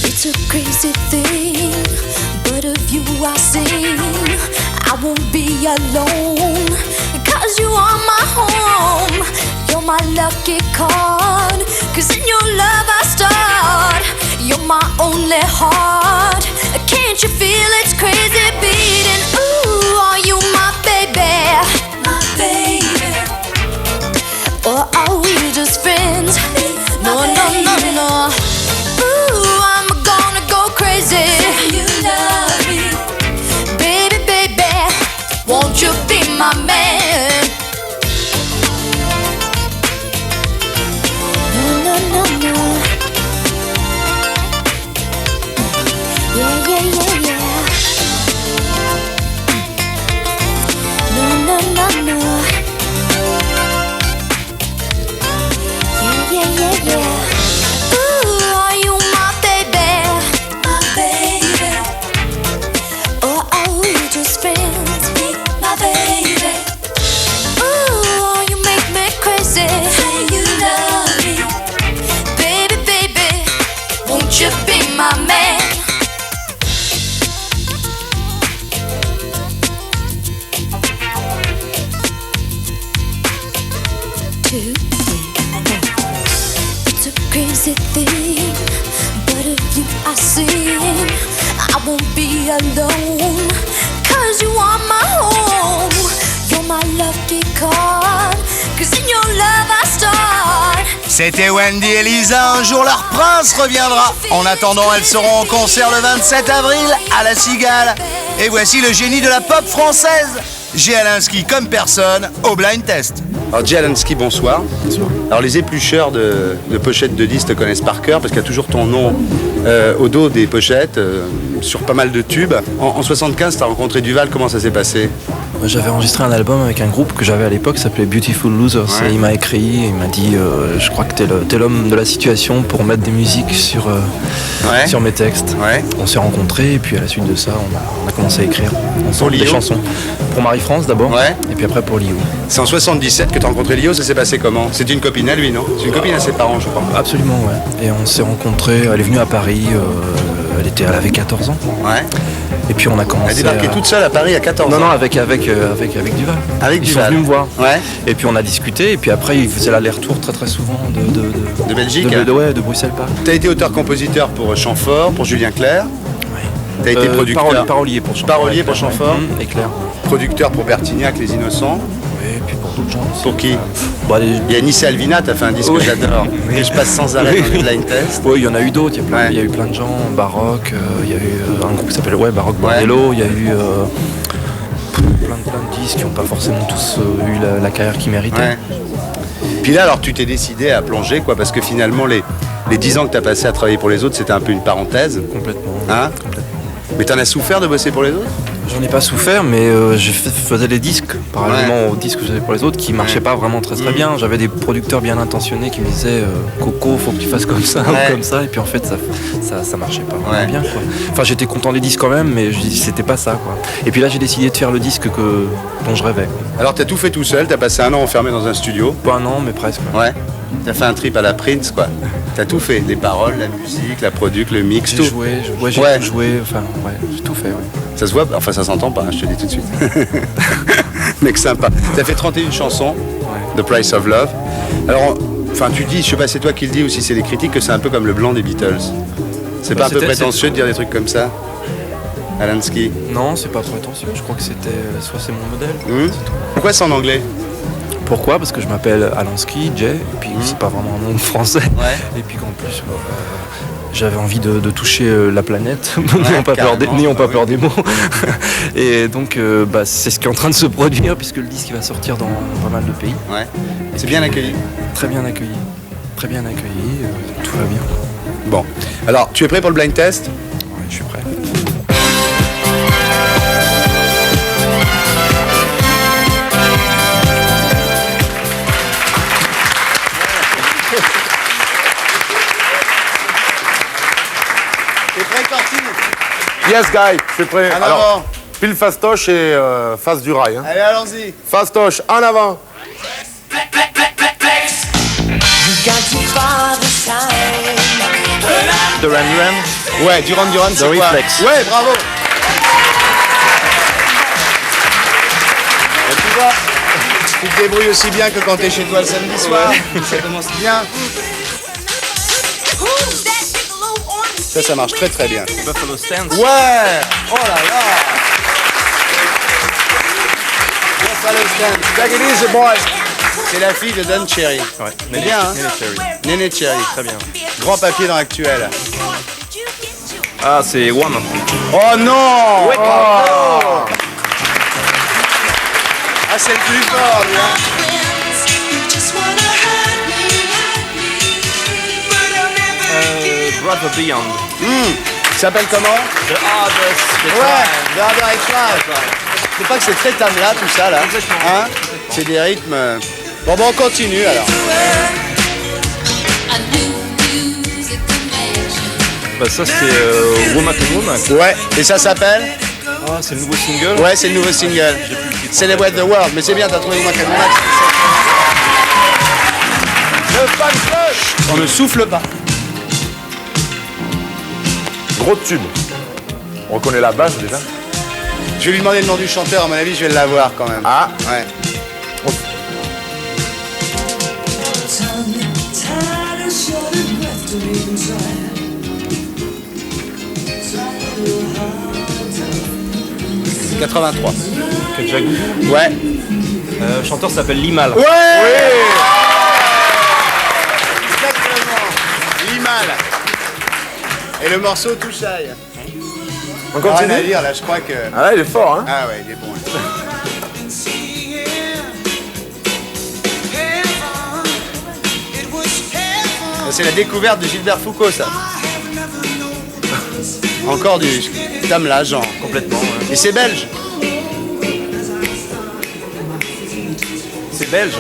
It's a crazy thing, but of you I sing. I won't be alone, 'cause you are my home. You're my lucky card, 'cause in your love I start. You're my only heart. Can't you feel it's crazy beating? Ooh, are you my baby? My baby. Or are we just friends? No, no, no, no. Ooh, I'm gonna go crazy. You love me. Baby, baby, won't you be my man? No, no, no, no. Yeah, yeah, yeah, yeah. No, no, no, no. Yeah, yeah, yeah, yeah. Ooh, are you my baby? My baby. Or are we just friends? My baby. Ooh, you make me crazy. Say you love me. Baby, baby, won't you be my man? Two, it's a crazy thing, but if you I sing, I won't be alone, 'cause you are my home. You're my lucky card, 'cause in your love I start. C'était Wendy et Lisa, un jour leur prince reviendra. En attendant, elles seront en concert le 27 avril à la Cigale. Et voici le génie de la pop française, J. Alinsky comme personne au blind test. Alors Jay Alansky, bonsoir. Bonsoir. Alors les éplucheurs de pochettes de disques te connaissent par cœur parce qu'il y a toujours ton nom au dos des pochettes, sur pas mal de tubes. En 75, tu as rencontré Duval, comment ça s'est passé? j'avais enregistré un album avec un groupe que j'avais à l'époque qui s'appelait Beautiful Losers. Ouais. Et il m'a écrit, il m'a dit je crois que t'es l'homme de la situation pour mettre des musiques sur mes textes. Ouais. On s'est rencontrés et puis à la suite de ça on a commencé à écrire ensemble des Lio. chansons. Pour Marie-France d'abord et puis après pour Lio. C'est en 77 que tu as rencontré Lio, ça s'est passé comment? C'était une copine à lui, non? C'est une copine à ses parents, je crois. Absolument, ouais. Et on s'est rencontrés, elle est venue à Paris, elle avait 14 ans. Ouais. Et puis on a commencé. Elle a débarqué toute seule à Paris à 14 ans. Non, avec Duval. Avec Ils Duval. sont venus me voir. Ouais. Et puis on a discuté, et puis après ils faisaient l'aller-retour très souvent de Belgique. De Bruxelles, Paris. T'as été auteur-compositeur pour Chamfort, pour Julien Clerc. T'as été producteur. Parolier pour Chamfort. Parolier pour Chamfort. Et Claire. Producteur pour Bertignac, Les Innocents. Oui, et puis pour d'autres gens aussi. Pour qui? Il y a Nissa Alvina, t'as fait un disque que j'adore. Et je passe sans arrêt dans les blind tests. Oui, il y en a eu d'autres. Il y a eu plein de gens. Baroque, il y a eu un groupe qui s'appelle Baroque Bordello. Il y a eu plein de disques qui n'ont pas forcément tous eu la carrière qu'ils méritaient. Ouais. Puis là, alors tu t'es décidé à plonger, quoi, parce que finalement, les 10 ans que t'as passé à travailler pour les autres, c'était un peu une parenthèse. Complètement. Hein? Complètement. Mais t'en as souffert de bosser pour les autres? J'en ai pas souffert, mais je faisais des disques, parallèlement aux disques que je faisais pour les autres, qui marchaient pas vraiment très bien. J'avais des producteurs bien intentionnés qui me disaient Coco, faut que tu fasses comme ça ou comme ça, et puis en fait ça marchait pas vraiment bien, quoi. Enfin, j'étais content des disques quand même, mais c'était pas ça, quoi. Et puis là, j'ai décidé de faire le disque dont je rêvais. Alors t'as tout fait tout seul, t'as passé un an enfermé dans un studio? Pas un an, mais presque. Ouais. T'as fait un trip à la Prince, quoi. T'as tout fait, les paroles, la musique, la product, le mix, tout. J'ai tout joué, enfin, j'ai tout fait, ouais. Ça se voit, enfin ça s'entend pas, hein, je te dis tout de suite. Mec sympa. T'as fait 31 chansons, The Price of Love. Alors, enfin tu dis, je sais pas si c'est toi qui le dis ou si c'est les critiques, que c'est un peu comme le blanc des Beatles. C'est pas un peu prétentieux de dire des trucs comme ça, Alansky? Non, c'est pas prétentieux, je crois que soit c'est mon modèle. Pourquoi c'est en anglais? Pourquoi? Parce que je m'appelle Alansky, Jay, et puis c'est pas vraiment un nom français. Et puis qu'en plus, j'avais envie de toucher la planète, n'ayant pas peur des mots. Et donc, c'est ce qui est en train de se produire, puisque le disque va sortir dans pas mal de pays. Ouais. C'est bien accueilli? Très bien accueilli. Très bien accueilli, tout va bien. Bon. Alors, tu es prêt pour le blind test? Oui, je suis prêt. T'es prêt, Corti? Yes, guy, je suis prêt. En avant. Pile fastoche et face du rail. Hein. Allez, allons-y. Fastoche, en avant. Duran Duran. Ouais, Duran Duran, c'est quoi? Reflex. Ouais, bravo. Et tu vois, tu te débrouilles aussi bien que quand t'es chez toi le samedi soir. Ça commence bien. Ça marche très très bien. Buffalo Stance. Ouais. Oh là là. Buffalo Stance. Take it easy, boy. C'est la fille de Don Cherry. Ouais. C'est bien, hein? Néné Cherry. Néné Cherry. Très bien. Grand papier dans l'actuel. Ah, c'est Woman. Oh non. Ouais. Oh. Ah, c'est le plus fort, lui, hein. Brother Beyond. Il s'appelle comment? The Hardest. Ouais, The Harder I Try. C'est pas que c'est très tam-là, tout ça, là. Hein? C'est des rythmes... Bon, on continue, alors. Ça, c'est Womack and Womack. Ouais, et ça s'appelle? Ah, c'est le nouveau single? Ouais, c'est le nouveau single. Celebrate the World. Mais c'est bien, t'as trouvé Womack and Womack. Le fan club. On ne souffle pas. Gros tube. On reconnaît la base déjà. Je vais lui demander le nom du chanteur, à mon avis, je vais l'avoir quand même. Ah. Ouais. « 83. Ouais. Le chanteur s'appelle Limal. Ouais. Exactement. Limal. Et le morceau Touchaille. On continue. Rien à dire, là, je crois que... Ah là, il est fort, hein. Ah ouais, il est bon. C'est la découverte de Gilbert Foucault, ça. Encore du tam-là, genre. Complètement, ouais. Et c'est belge. C'est belge.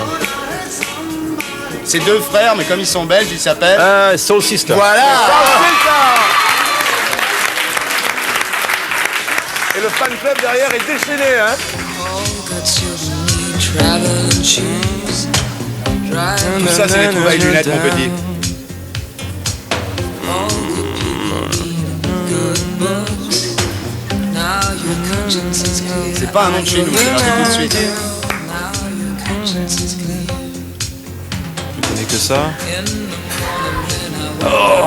C'est deux frères, mais comme ils sont belges, ils s'appellent... Soul Sister. Voilà. Et le fan club derrière est déchaîné, hein. Tout ça, c'est les trouvailles lunettes, mon petit. C'est pas un nom de chez nous, c'est parti tout de suite. Tu connais que ça?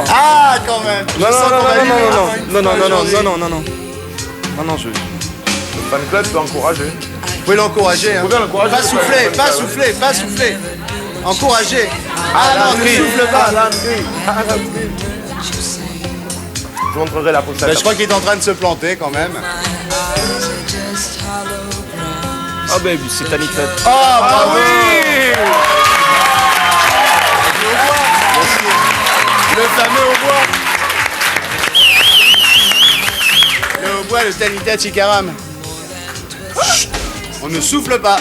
Ah, quand même. Non, je... Le fan club peut encourager. Vous pouvez l'encourager, hein. Vous pouvez l'encourager. Pas souffler. Encourager. Ah non, ne souffle pas. Je vous montrerai la pochette. Je crois qu'il est en train de se planter quand même. Ah ben c'est Anita. Ah oui. Le fameux hautbois. Le hautbois, le Tanita Chikaram. On ne souffle pas.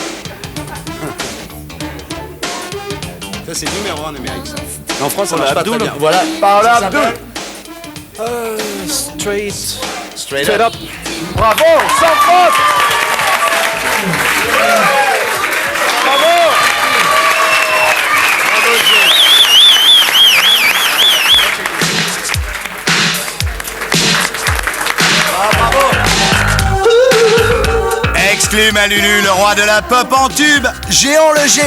Ça c'est numéro 1 en Amérique ça. En France ça marche pas très bien. Voilà. Par là, Abdul. Straight up. Bravo, sans faute. Bravo. Exclame à Lulu, le roi de la pop en tube, Géant le G.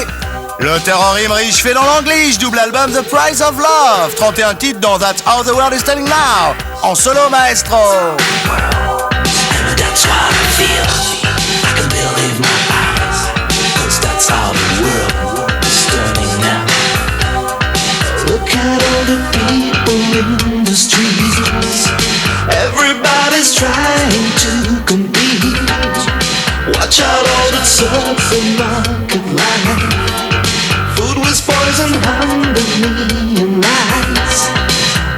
L'auteur en rime riche fait dans l'anglais, double album The Price of Love, 31 titres dans That's How the World is Telling Now, en solo maestro. That's what I feel. I can believe my eyes. 'Cause that's how the world is turning now. Look at all the people in the streets. Everybody's trying to compete. Watch out all the surfing market life. Food with poison under neon lights.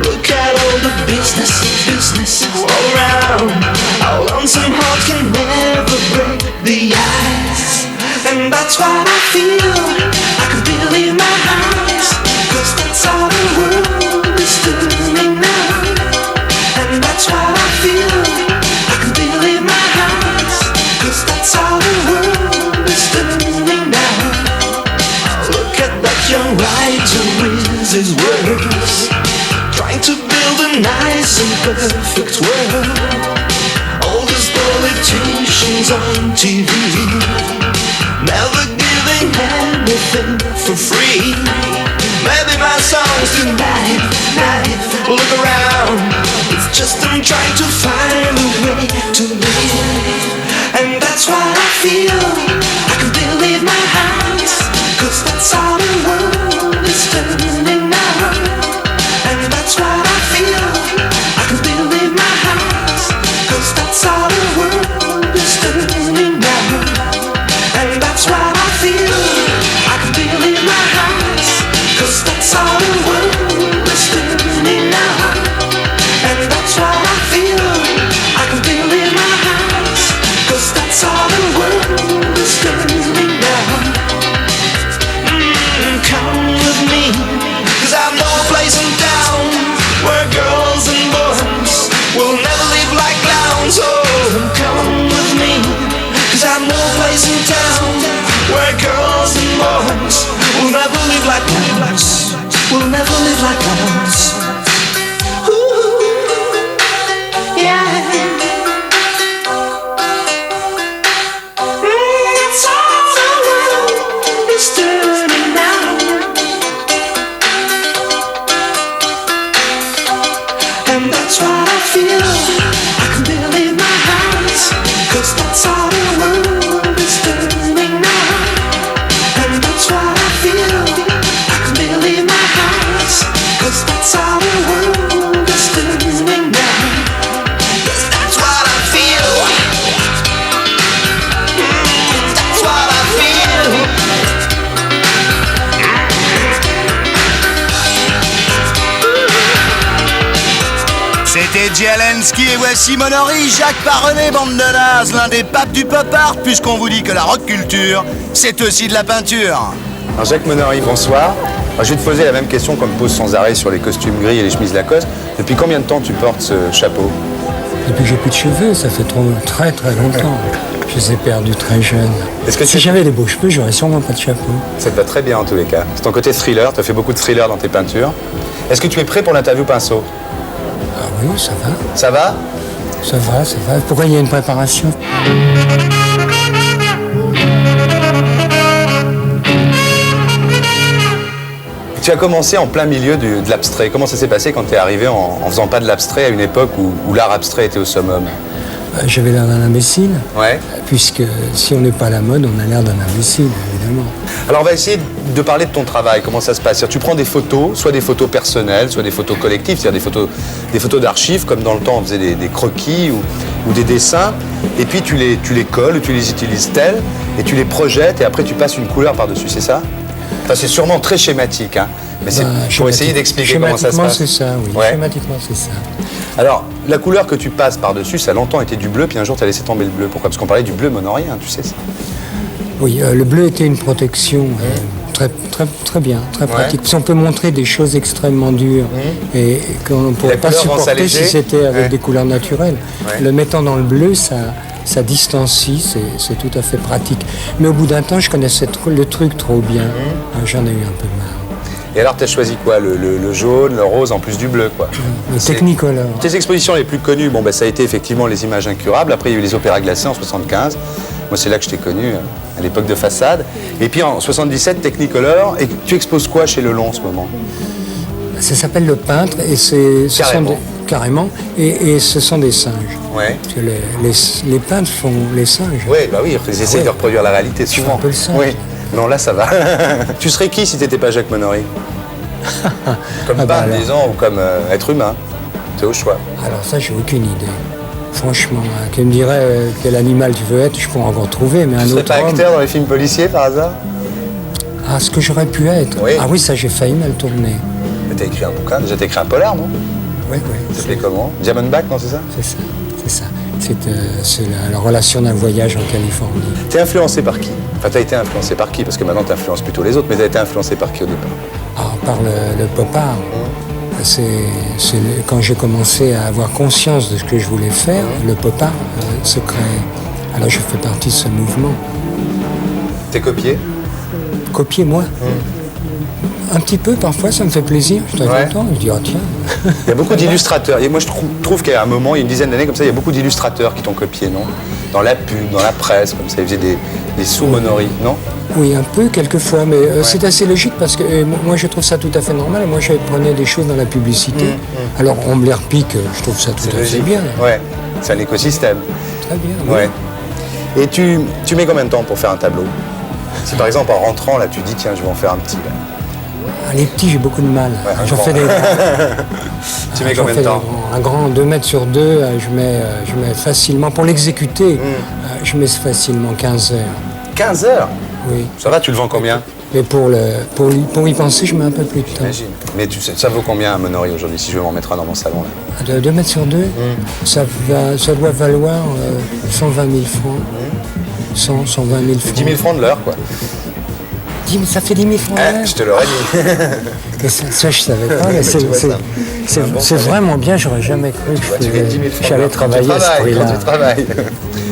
Look at all the business all around. How lonesome hearts can never break the ice. And that's what I feel. I can believe my eyes. 'Cause that's how the world is turning now. And that's what I feel. I can believe my eyes. 'Cause that's how the world is turning now. Look at that young writer with his words, trying to build a nice and perfect world. All these politicians on TV, never giving anything for free. Maybe my songs tonight, look around. It's just them trying to find a way to live. And that's what I feel. I can believe my eyes. 'Cause that's how the world is turning now. And that's what I feel. I can believe my eyes. 'Cause that's how the world is turning now. And that's what I feel. I can believe my eyes. 'Cause that's how the world is turning now. And that's what I feel. I can believe my eyes. 'Cause that's how the world is turning now. Come with me, 'cause I know a place in town where girls and boys will never live like clowns. Oh, come with me, 'cause I know a place in town where girls and boys will never live like clowns. Will never live like clowns. Ooh, yeah. That's how the world is turning now. And that's what I feel. I can believe my eyes. 'Cause that's how the world is turning now. And that's what I feel. I can believe my eyes. 'Cause that's how C'était Zelensky et voici Monory, Jacques Parrenet, bande de nazes, l'un des papes du pop art, puisqu'on vous dit que la rock culture, c'est aussi de la peinture. Alors Jacques Monory, bonsoir. Alors, je vais te poser la même question qu'on me pose sans arrêt sur les costumes gris et les chemises Lacoste. Depuis combien de temps tu portes ce chapeau? Depuis que j'ai plus de cheveux, ça fait très longtemps. Je les ai perdus très jeunes. Si j'avais des beaux cheveux, j'aurais sûrement pas de chapeau. Ça te va très bien en tous les cas. C'est ton côté thriller, tu as fait beaucoup de thriller dans tes peintures. Est-ce que tu es prêt pour l'interview pinceau? Ah oui, ça va. Ça va? Ça va. Pourquoi il y a une préparation? Tu as commencé en plein milieu de l'abstrait. Comment ça s'est passé quand tu es arrivé en faisant pas de l'abstrait à une époque où l'art abstrait était au summum? J'avais l'air d'un imbécile. Ouais. Puisque si on n'est pas à la mode, on a l'air d'un imbécile, évidemment. Alors on va essayer de parler de ton travail. Comment ça se passe? Tu prends des photos, soit des photos personnelles, soit des photos collectives, c'est-à-dire des photos d'archives, comme dans le temps on faisait des croquis ou des dessins, et puis tu les colles, tu les utilises tels, et tu les projettes, et après tu passes une couleur par-dessus, c'est ça? Enfin, c'est sûrement très schématique, hein, mais c'est pour essayer d'expliquer comment ça se passe. Schématiquement, c'est ça, oui. Ouais. Schématiquement, c'est ça. Alors, la couleur que tu passes par-dessus, ça a longtemps été du bleu, puis un jour tu as laissé tomber le bleu. Pourquoi? Parce qu'on parlait du bleu monorien, tu sais ça. Oui, le bleu était une protection très bien, très pratique. Parce qu'on peut montrer des choses extrêmement dures et qu'on ne pourrait pas supporter si c'était avec des couleurs naturelles. Le mettant dans le bleu, ça distancie, c'est tout à fait pratique. Mais au bout d'un temps, je connaissais le truc trop bien. J'en ai eu un peu marre. Et alors, tu as choisi quoi? Le jaune, le rose, en plus du bleu, quoi. Le Technicolor. Tes expositions les plus connues, ça a été effectivement les images incurables. Après, il y a eu les opéras glacés en 75. Moi, c'est là que je t'ai connu, à l'époque de Façade. Et puis en 77, Technicolor. Et tu exposes quoi chez Lelon en ce moment? Ça s'appelle Le Peintre et carrément. Et ce sont des singes. Ouais. Parce que les peintres font les singes. Oui, ils essaient de reproduire la réalité souvent. Un peu le singe. Oui. Non, là, ça va. Tu serais qui si t'étais pas Jacques Monory? Comme peintre, disons, ou comme être humain? C'est au choix. Alors ça, j'ai aucune idée. Franchement, qui me dirait quel animal tu veux être, je pourrais encore trouver, mais un autre homme... Tu serais pas acteur dans les films policiers, par hasard? Ah, ce que j'aurais pu être? Oui. Ah oui, ça, j'ai failli mal tourner. Mais t'as écrit un bouquin, déjà t'as écrit un polar, non? Oui. Ça s'appelait comment? Diamondback, non, c'est ça? C'est ça. C'est la relation d'un voyage en Californie. T'es influencé par qui? Enfin, t'as été influencé par qui? Parce que maintenant t'influences plutôt les autres, mais t'as été influencé par qui au départ? Par le pop art. Quand j'ai commencé à avoir conscience de ce que je voulais faire, le pop art se crée. Alors je fais partie de ce mouvement. T'es copié? Copier, moi? Un petit peu, parfois, ça me fait plaisir. Je suis content. Je dis, oh tiens. Il y a beaucoup d'illustrateurs. Et moi, je trouve qu'à un moment, il y a une dizaine d'années comme ça, il y a beaucoup d'illustrateurs qui t'ont copié, non? Dans la pub, dans la presse, comme ça, ils faisaient des sous-Monory, non? Oui, un peu, quelquefois, mais c'est assez logique parce que moi, je trouve ça tout à fait normal. Moi, je prenais des choses dans la publicité. Alors, on me les repique, je trouve ça tout à fait bien. Ouais, c'est un écosystème. Très bien, ouais. Et tu mets combien de temps pour faire un tableau? Si par exemple, en rentrant, là, tu dis, tiens, je vais en faire un petit, là. Les petits, j'ai beaucoup de mal. J'en fais des grands. Tu mets combien de temps? Un grand 2 mètres sur 2, je mets facilement, pour l'exécuter, je mets facilement 15 heures. 15 heures? Oui. Ça va, tu le vends combien? Mais pour y penser, je mets un peu plus de temps. J'imagine. Mais tu sais, ça vaut combien un Monory aujourd'hui, si je veux m'en mettre un dans mon salon là? 2 mètres sur 2, ça doit valoir 120 000 francs. 120 000 francs. 10 000 francs de l'heure, quoi. Ça fait 10 000 francs l'heure. Je te l'aurais dit. Ça, je savais pas, mais c'est vraiment bien, j'aurais jamais cru que j'allais travailler à ce prix-là. Tu travailles.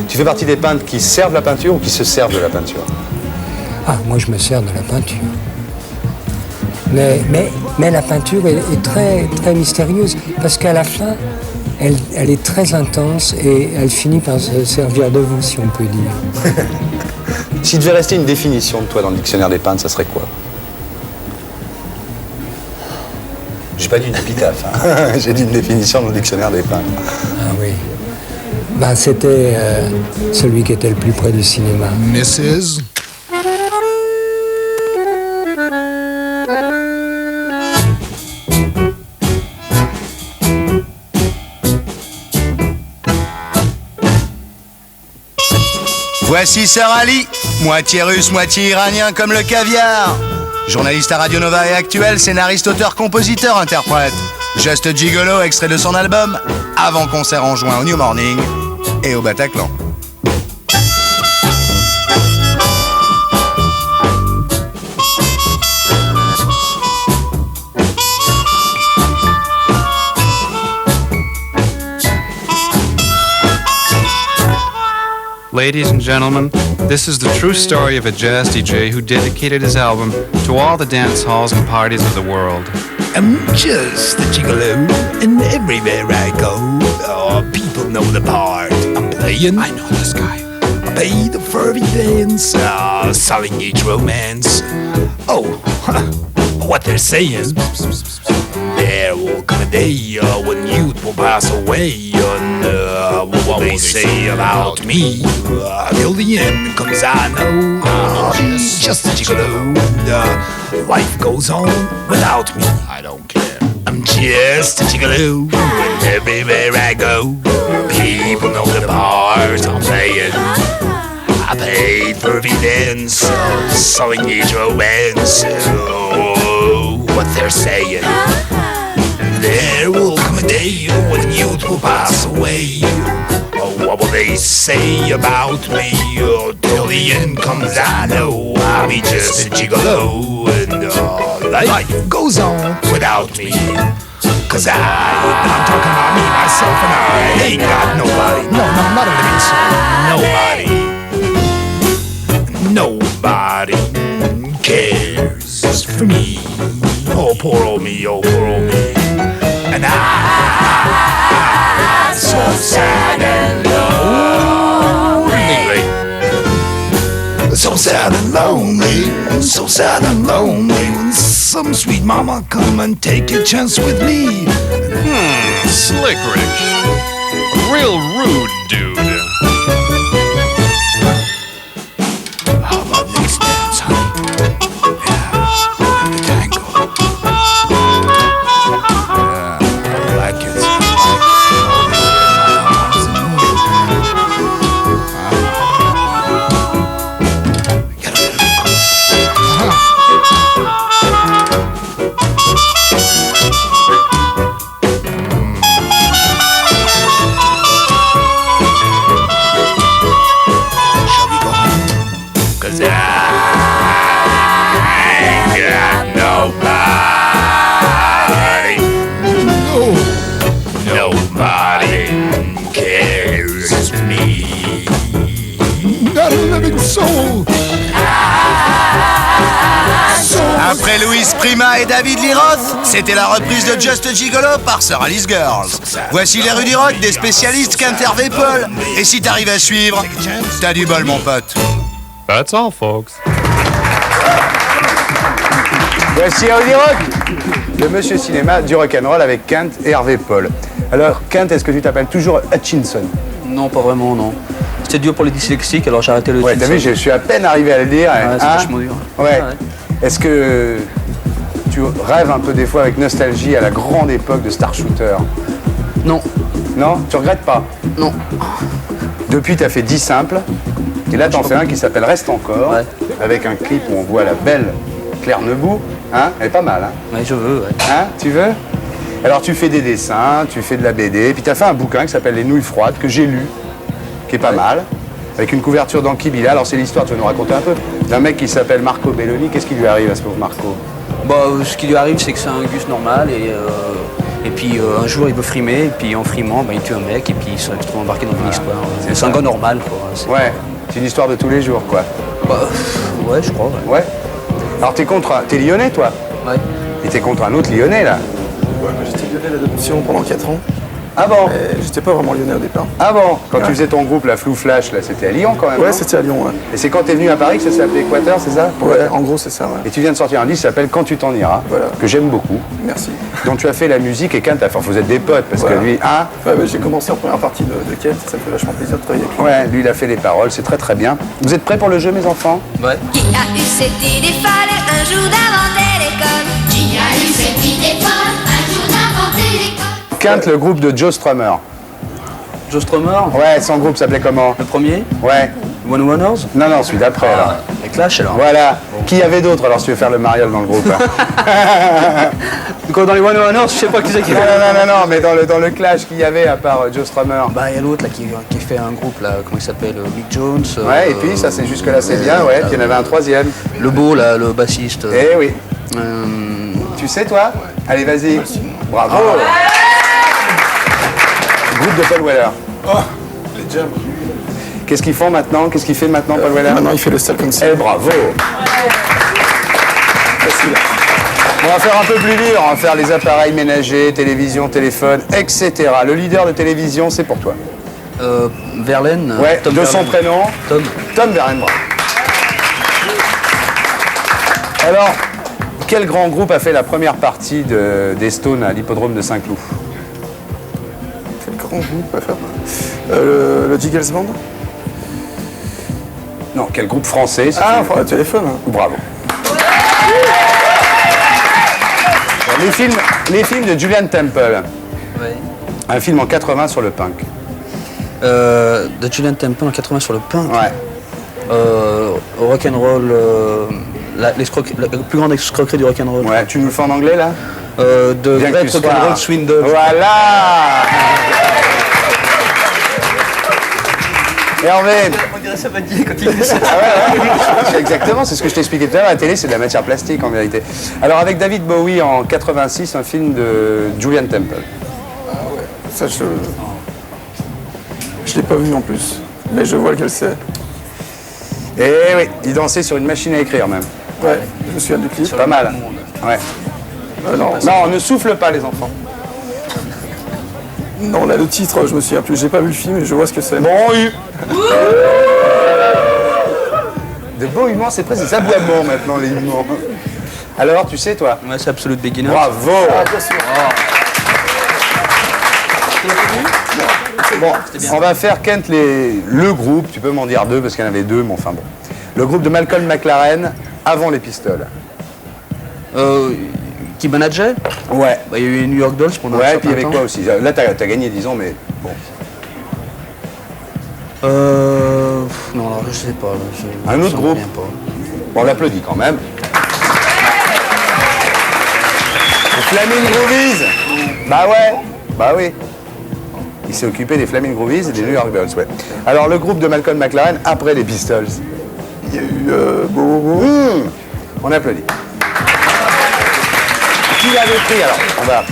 Tu fais partie des peintres qui servent la peinture ou qui se servent de la peinture? Ah, moi, je me sers de la peinture. Mais la peinture est très, très mystérieuse, parce qu'à la fin, elle est très intense et elle finit par se servir de vous, si on peut dire. S'il devait rester une définition de toi dans le dictionnaire des peintres, ça serait quoi? J'ai pas dit une épitaphe, hein. J'ai dit une définition dans le dictionnaire des peintres. Ah oui. C'était celui qui était le plus près du cinéma. Mrs. Voici Sir Ali, moitié russe, moitié iranien comme le caviar. Journaliste à Radio Nova et Actuel, scénariste, auteur, compositeur, interprète. Just Gigolo, extrait de son album, avant-concert en juin au New Morning et au Bataclan. Ladies and gentlemen, this is the true story of a jazz DJ who dedicated his album to all the dance halls and parties of the world. I'm just a gigolo, and everywhere I go, people know the part I'm playing. I know this guy. I pay the fervy dance, selling each romance. Oh, what they're saying. There will come a day when youth will pass away, and what they say about me. Till the end comes, I know I'm just a gigolo. Life goes on without me. I don't care. I'm just a gigolo, and everywhere I go, people know the part I'm playing. I paid for evidence, selling each romance. Oh, what they're saying. There will come a day when youth will pass away. Oh, what will they say about me? Oh, till the end comes, I know I'll be just a gigolo, and life goes on without me. Cause I'm talking about me, myself, and I ain't got nobody. No, not a living soul. Nobody cares for me. Oh, poor old me, oh, poor old me. And I'm so sad and lonely. So sad and lonely, so sad and lonely. When some sweet mama come and take a chance with me. Slick Rick. Real rude dude. How about next dance, honey? Yeah, the tango. Après Louise Prima et David Lee Roth, c'était la reprise de Just Gigolo par Sir Alice Girls. Voici les rues du rock des spécialistes Kent Hervé Paul. Et si t'arrives à suivre, t'as du bol mon pote. That's all, folks. Voici Rudy Rock, le monsieur cinéma du rock'n'roll avec Kent et Hervé Paul. Alors, Kent, est-ce que tu t'appelles toujours Hutchinson? Non, pas vraiment, non. C'était dur pour les dyslexiques, alors j'ai arrêté le Ouais, t'as vu, je suis à peine arrivé à le dire. Ouais, c'est vachement dur. Ouais. Est-ce que tu rêves un peu des fois avec nostalgie à la grande époque de Star Shooter? Non. Non? Tu regrettes pas? Non. Depuis, t'as fait 10 simples. Et là, t'en fais un qui s'appelle Reste encore, avec un clip où on voit la belle Claire Nebou. Hein? Elle est pas mal, hein? Ouais, je veux, ouais. Hein? Tu veux? Alors, tu fais des dessins, tu fais de la BD, puis t'as fait un bouquin qui s'appelle Les Nouilles Froides, que j'ai lu, qui est pas mal, avec une couverture d'Anki Bila. Alors, c'est l'histoire, tu veux nous raconter un peu, d'un mec qui s'appelle Marco Belloni. Qu'est-ce qui lui arrive à ce pauvre Marco? Bah, ce qui lui arrive, c'est que c'est un gus normal, et puis un jour, il veut frimer, et puis en frimant, bah, il tue un mec, et puis il se retrouve embarqué dans une histoire. C'est un gars normal, quoi. Ouais, c'est une histoire de tous les jours, quoi. Bah, ouais, je crois, ouais. Alors, t'es lyonnais, toi? Ouais. Et t'es contre un autre lyonnais, là? Ouais, j'étais lyonnais d'adoption pendant 4 ans. Ah bon? J'étais pas vraiment lyonnais au départ. Ah bon? Quand tu faisais ton groupe, la Flou Flash, là, c'était à Lyon quand même? Ouais, non? c'était à Lyon, ouais. Et c'est quand t'es venu à Paris que ça s'appelait Équateur, c'est ça? Ouais, en gros, c'est ça, ouais. Et tu viens de sortir un disque qui s'appelle Quand tu t'en iras, voilà. Que j'aime beaucoup. Merci. Donc tu as fait la musique et Kent, enfin vous êtes des potes, parce voilà. que lui, hein? Ouais, bah, j'ai commencé en première partie de Kent, ça me fait vachement plaisir de travailler avec lui. Ouais, lui il a fait les paroles, c'est très très bien. Vous êtes prêts pour le jeu, mes enfants? Ouais. Qui a eu cette idée folle un jour d'inventer l'école? Qui a eu cette idée folle un jour d'inventer l'école? Kent, le groupe de Joe Strummer. Joe Strummer? Ouais, son groupe s'appelait comment? Le premier? Ouais. One Oneers? Non, celui d'après, là. Les Clash, alors. Voilà. Qui y avait d'autres, alors, si tu veux faire le mariole dans le groupe? Dans les One Oneers, je sais pas qui c'est qui fait. Non, mais dans le Clash, qui y avait, à part Joe Strummer? Bah, il y a l'autre, là, qui fait un groupe, là, comment il s'appelle? Mick Jones. Ouais, et puis, ça, c'est jusque-là, c'est bien, ouais. Puis, il y en avait un troisième. Le beau, là, le bassiste. Eh oui. Tu sais, toi? Allez, vas-y. Bravo. Groupe de Paul Weller. Oh, les Jam. Qu'est-ce qu'ils font maintenant? Qu'est-ce qu'il fait maintenant, Paul Weller? Maintenant, il fait le Second City. Eh, bravo. Facile. On va faire un peu plus dur. On va faire les appareils ménagers, télévision, téléphone, etc. Le leader de télévision, c'est pour toi. Verlaine. Ouais, Tom de son Verlaine. prénom. Tom Verlaine, bravo. Alors, quel grand groupe a fait la première partie des Stones à l'hippodrome de Saint-Cloud? Quel grand groupe à faire le Jiggles Band? Non, quel groupe français? Le téléphone. Bravo. Les films de Julian Temple. Ouais. Un film en 80 sur le punk. De Julian Temple en 80 sur le punk. Ouais. Rock'n'roll, la plus grande escroquerie du rock'n'roll. Ouais, tu nous le fais en anglais là? De Bien que Great tu sois- Rock'n'Roll Swindle. Voilà. Hervé. On dirait ça va dire quand il dit ça. C'est exactement, c'est ce que je t'expliquais tout à l'heure. La télé, c'est de la matière plastique en vérité. Alors avec David Bowie en 86, un film de Julian Temple. Ah ouais, ça je l'ai pas vu en plus, mais je vois lequel c'est. Eh oui, il dansait sur une machine à écrire même. Ouais, je me souviens du clip. Pas mal. Ouais. Non, Non, ne souffle pas les enfants. non, là le titre, je me souviens plus. J'ai pas vu le film, mais je vois ce que c'est. Bon, de beaux humours, c'est presque des aboiements maintenant, les humours. Alors, tu sais, toi? Ouais, c'est Absolute Beginner. Bravo. Bon, on va faire, Kent, le groupe, tu peux m'en dire deux, parce qu'il y en avait deux, mais enfin bon. Le groupe de Malcolm McLaren, avant les Pistols. Qui manageait? Ouais. Bah, il y a eu les New York Dolls pendant un Ouais, certain puis il y avait temps. quoi aussi? Là, t'as gagné, disons, mais bon. Non, alors, je sais pas. Un autre groupe? Pas. Bon, on l'applaudit quand même. Les Flaming Groovies. Bah oui. Il s'est occupé des Flaming Groovies et des New York Dolls, ouais. Alors, le groupe de Malcolm McLaren, après les Pistols. Il y a eu On applaudit. Qui l'avait pris, alors? On va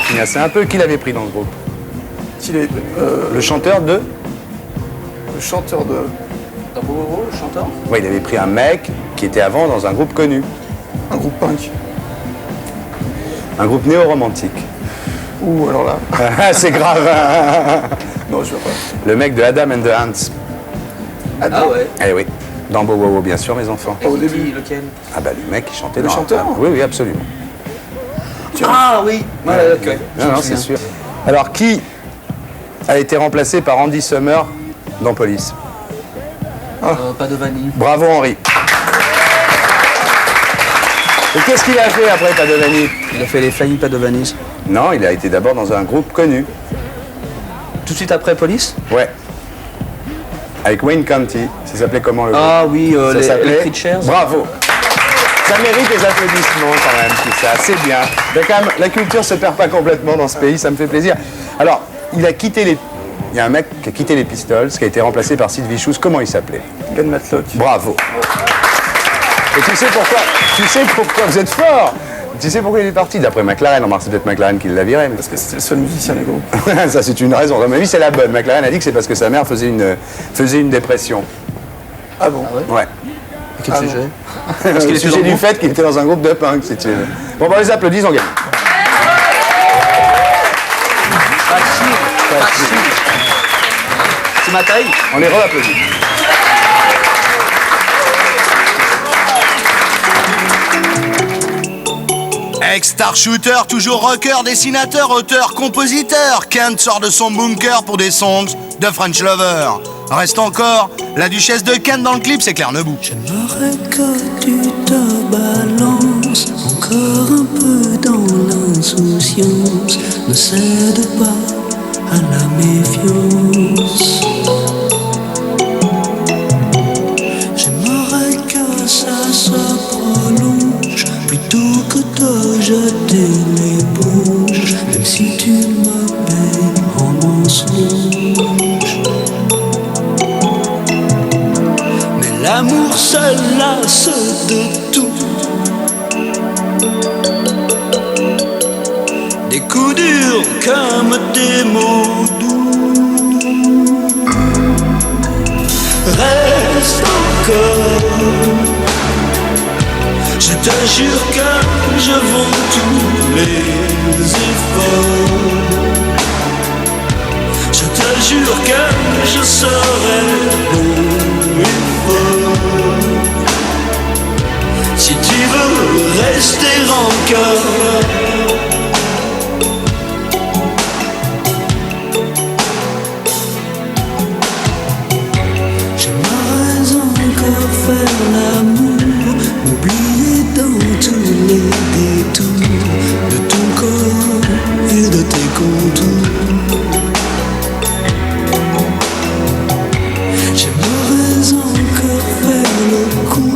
finasser un peu. Qui l'avait pris dans le groupe? Le chanteur de? Le chanteur de... Le chanteur? Oui, il avait pris un mec qui était avant dans un groupe connu. Un groupe punk. Un groupe néo-romantique. Ouh, alors là... C'est grave. Non, je vois pas. Le mec de Adam and the Ants. Ah ouais. Eh oui. Dans Bow Wow Wow, bien sûr, mes enfants. Au début. Lequel? Ah bah le mec qui chantait Le dans chanteur? Oui, absolument. Ah oui. Ouais, ok. Non, c'est sûr. Alors, qui a été remplacé par Andy Summer dans Police? Pas de vanille. Bravo, Henri. Et qu'est-ce qu'il a fait après Padovani? Il a fait les Flying Padovanis. Non, il a été d'abord dans un groupe connu. Tout de suite après Police? Ouais. Avec Wayne County. Ça s'appelait comment le groupe? Ah oui, Ça les s'appelait Creatures. Bravo. Ça mérite des applaudissements quand même, tout ça. C'est bien. Mais quand même, la culture se perd pas complètement dans ce pays, ça me fait plaisir. Alors, il a quitté les... Il y a un mec qui a quitté les Pistols, qui a été remplacé par Sid Vicious. Comment il s'appelait? Glenn Matlock. Bravo. Et tu sais pourquoi vous êtes fort? Tu sais pourquoi il est parti? D'après McLaren, on c'est peut-être McLaren qui l'a viré. Mais... Parce que c'était le seul musicien du groupe. Ça, c'est une raison. À mon avis, c'est la bonne. McLaren a dit que c'est parce que sa mère faisait une dépression. Ah bon? Ouais. Quel sujet? Parce qu'il est sujet du fait qu'il était dans un groupe de punk, si tu veux. Bon, bah, les applaudis, on gagne. C'est ma taille? On les re-applaudit. Ex-star shooter, toujours rocker, dessinateur, auteur, compositeur, Kent sort de son bunker pour des songs de French Lover. Reste encore la duchesse de Kent dans le clip, c'est Claire Nebou. J'aimerais que tu te balances encore un peu dans l'insouciance. Ne cède pas à la méfiance. plutôt que de jeter l'éponge, même si tu m'appelles en mensonge. Mais l'amour se lasse de tout, des coups durs comme des mots doux. Reste encore, je te jure que je vaux tous les efforts. Je te jure que je serai beau et fort, si tu veux rester encore. Faire l'amour, m'oublier dans tous les détours de ton corps et de tes contours. J'aimerais encore faire le coup,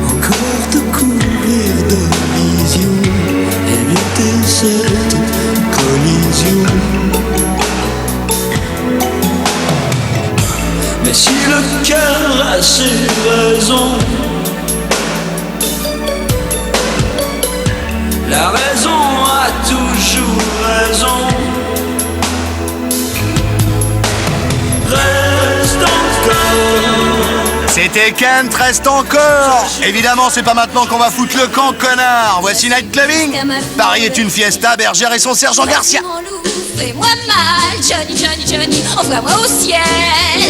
encore te couvrir de visions, éviter cette collision. Mais si le cœur a ses raisons, la raison a toujours raison. Reste encore. C'était Kent, reste encore. Évidemment, c'est pas maintenant qu'on va foutre le camp, connard. Voici Night Clubbing. Paris est une fiesta, Bergère et son sergent Garcia. Fais-moi mal, Johnny, Johnny, Johnny, envoie-moi au ciel.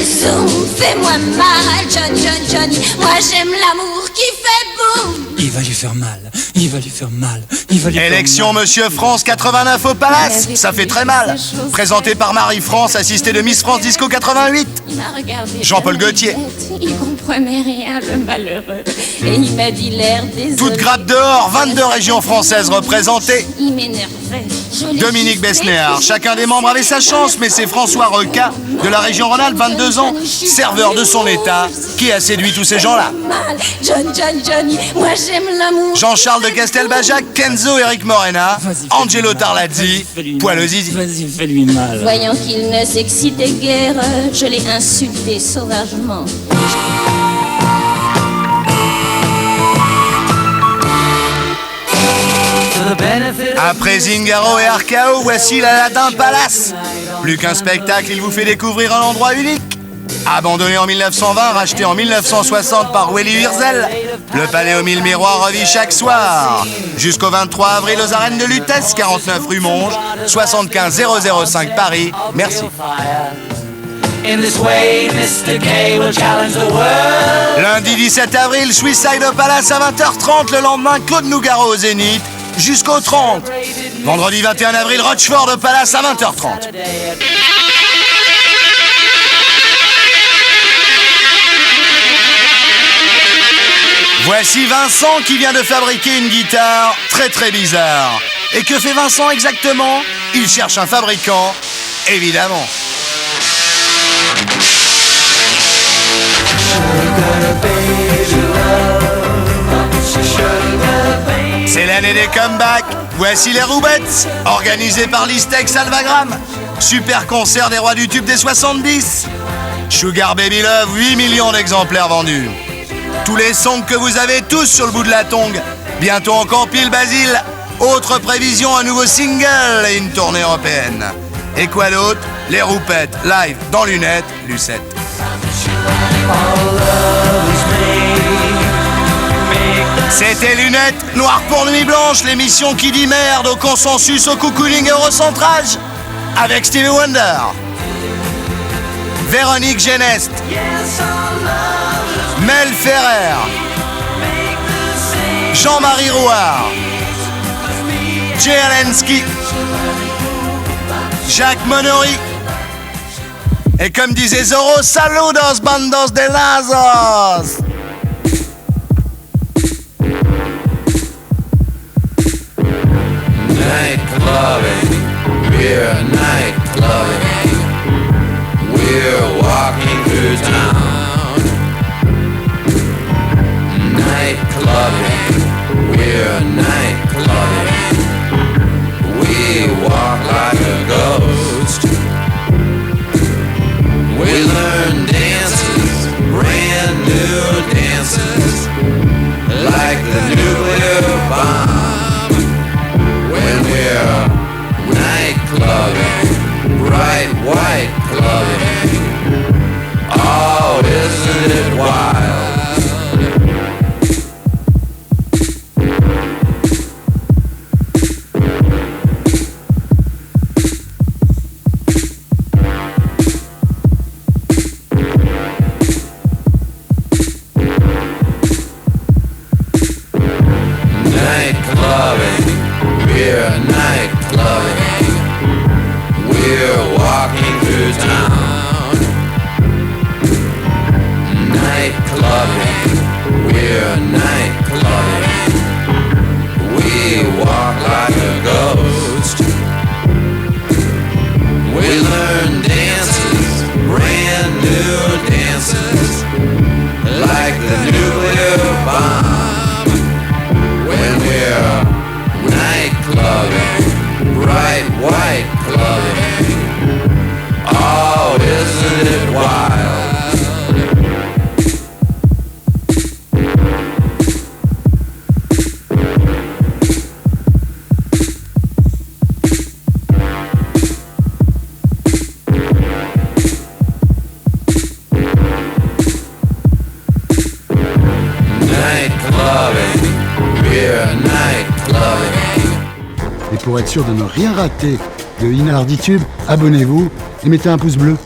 Zoom, fais-moi mal, Johnny, Johnny, Johnny. Moi j'aime l'amour qui fait boum. Il va lui faire mal, il va lui faire mal, il va lui faire mal. Élection Monsieur France 89 au Palace, ça fait très mal. Présenté par Marie-France, assisté de Miss France Disco 88. Il m'a regardé. Jean-Paul Gaultier. Il comprenait rien, le malheureux. Et il m'a dit l'air désolé. Toute grappe dehors, 22 régions françaises représentées. Il m'énervait. Dominique Besnéard, chacun des membres avait sa chance, mais c'est François Reca, de la région Rhône-Alpes, 22 ans, serveur de son état, qui a séduit tous ces gens-là. Mal, Johnny, Johnny, moi j'aime l'amour. Jean-Charles de Castelbajac, Kenzo, Eric Morena, Angelo Tarlazzi, Poil au zizi. Vas-y, fais-lui mal. Voyant qu'il ne s'excitait guère, je l'ai insulté sauvagement. Après Zingaro et Arcao, voici l'Aladin Palace. Plus qu'un spectacle, il vous fait découvrir un endroit unique. Abandonné en 1920, racheté en 1960 par Willy Wirzel, le palais aux 1000 miroirs revit chaque soir. Jusqu'au 23 avril aux arènes de Lutèce, 49 rue Monge, 75 005 Paris. Merci. Lundi 17 avril, Suicide au Palace à 20h30. Le lendemain, Claude Nougaro au Zénith. Jusqu'au 30. Vendredi 21 avril, Rochefort au Palace à 20h30. Voici Vincent qui vient de fabriquer une guitare très très bizarre. Et que fait Vincent exactement? Il cherche un fabricant, évidemment. C'est l'année des comebacks. Voici les Roubettes, organisés par Listex Alvagram. Super concert des rois du tube des 70. Sugar Baby Love, 8 millions d'exemplaires vendus. Tous les sons que vous avez tous sur le bout de la tongue. Bientôt encore Pile Basile. Autre prévision, un nouveau single et une tournée européenne. Et quoi d'autre? Les Roupettes, live dans Lunettes, Lucette. C'était Lunettes, Noir pour Nuit Blanche, l'émission qui dit merde au consensus, au cocooning et au recentrage. Avec Stevie Wonder, Véronique Genest, Mel Ferrer, Jean-Marie Rouard, Jay Alensky, Jacques Monory. Et comme disait Zorro, saludos bandos de lazos. Night clubbing, we're night clubbing. We're walking through town. Night clubbing, we're night clubbing. Oh, isn't it wild? Night clubbing, we're night clubbing. We're walking through town. Night clubbing, we're night clubbing. We walk like a ghost. We learn dances, brand new dances, like the nuclear bomb. When we're night clubbing, bright white clubbing. Oh, isn't it wild? Night clubbing, we're night clubbing. Et pour être sûr de ne rien rater de Inarditube, abonnez-vous et mettez un pouce bleu.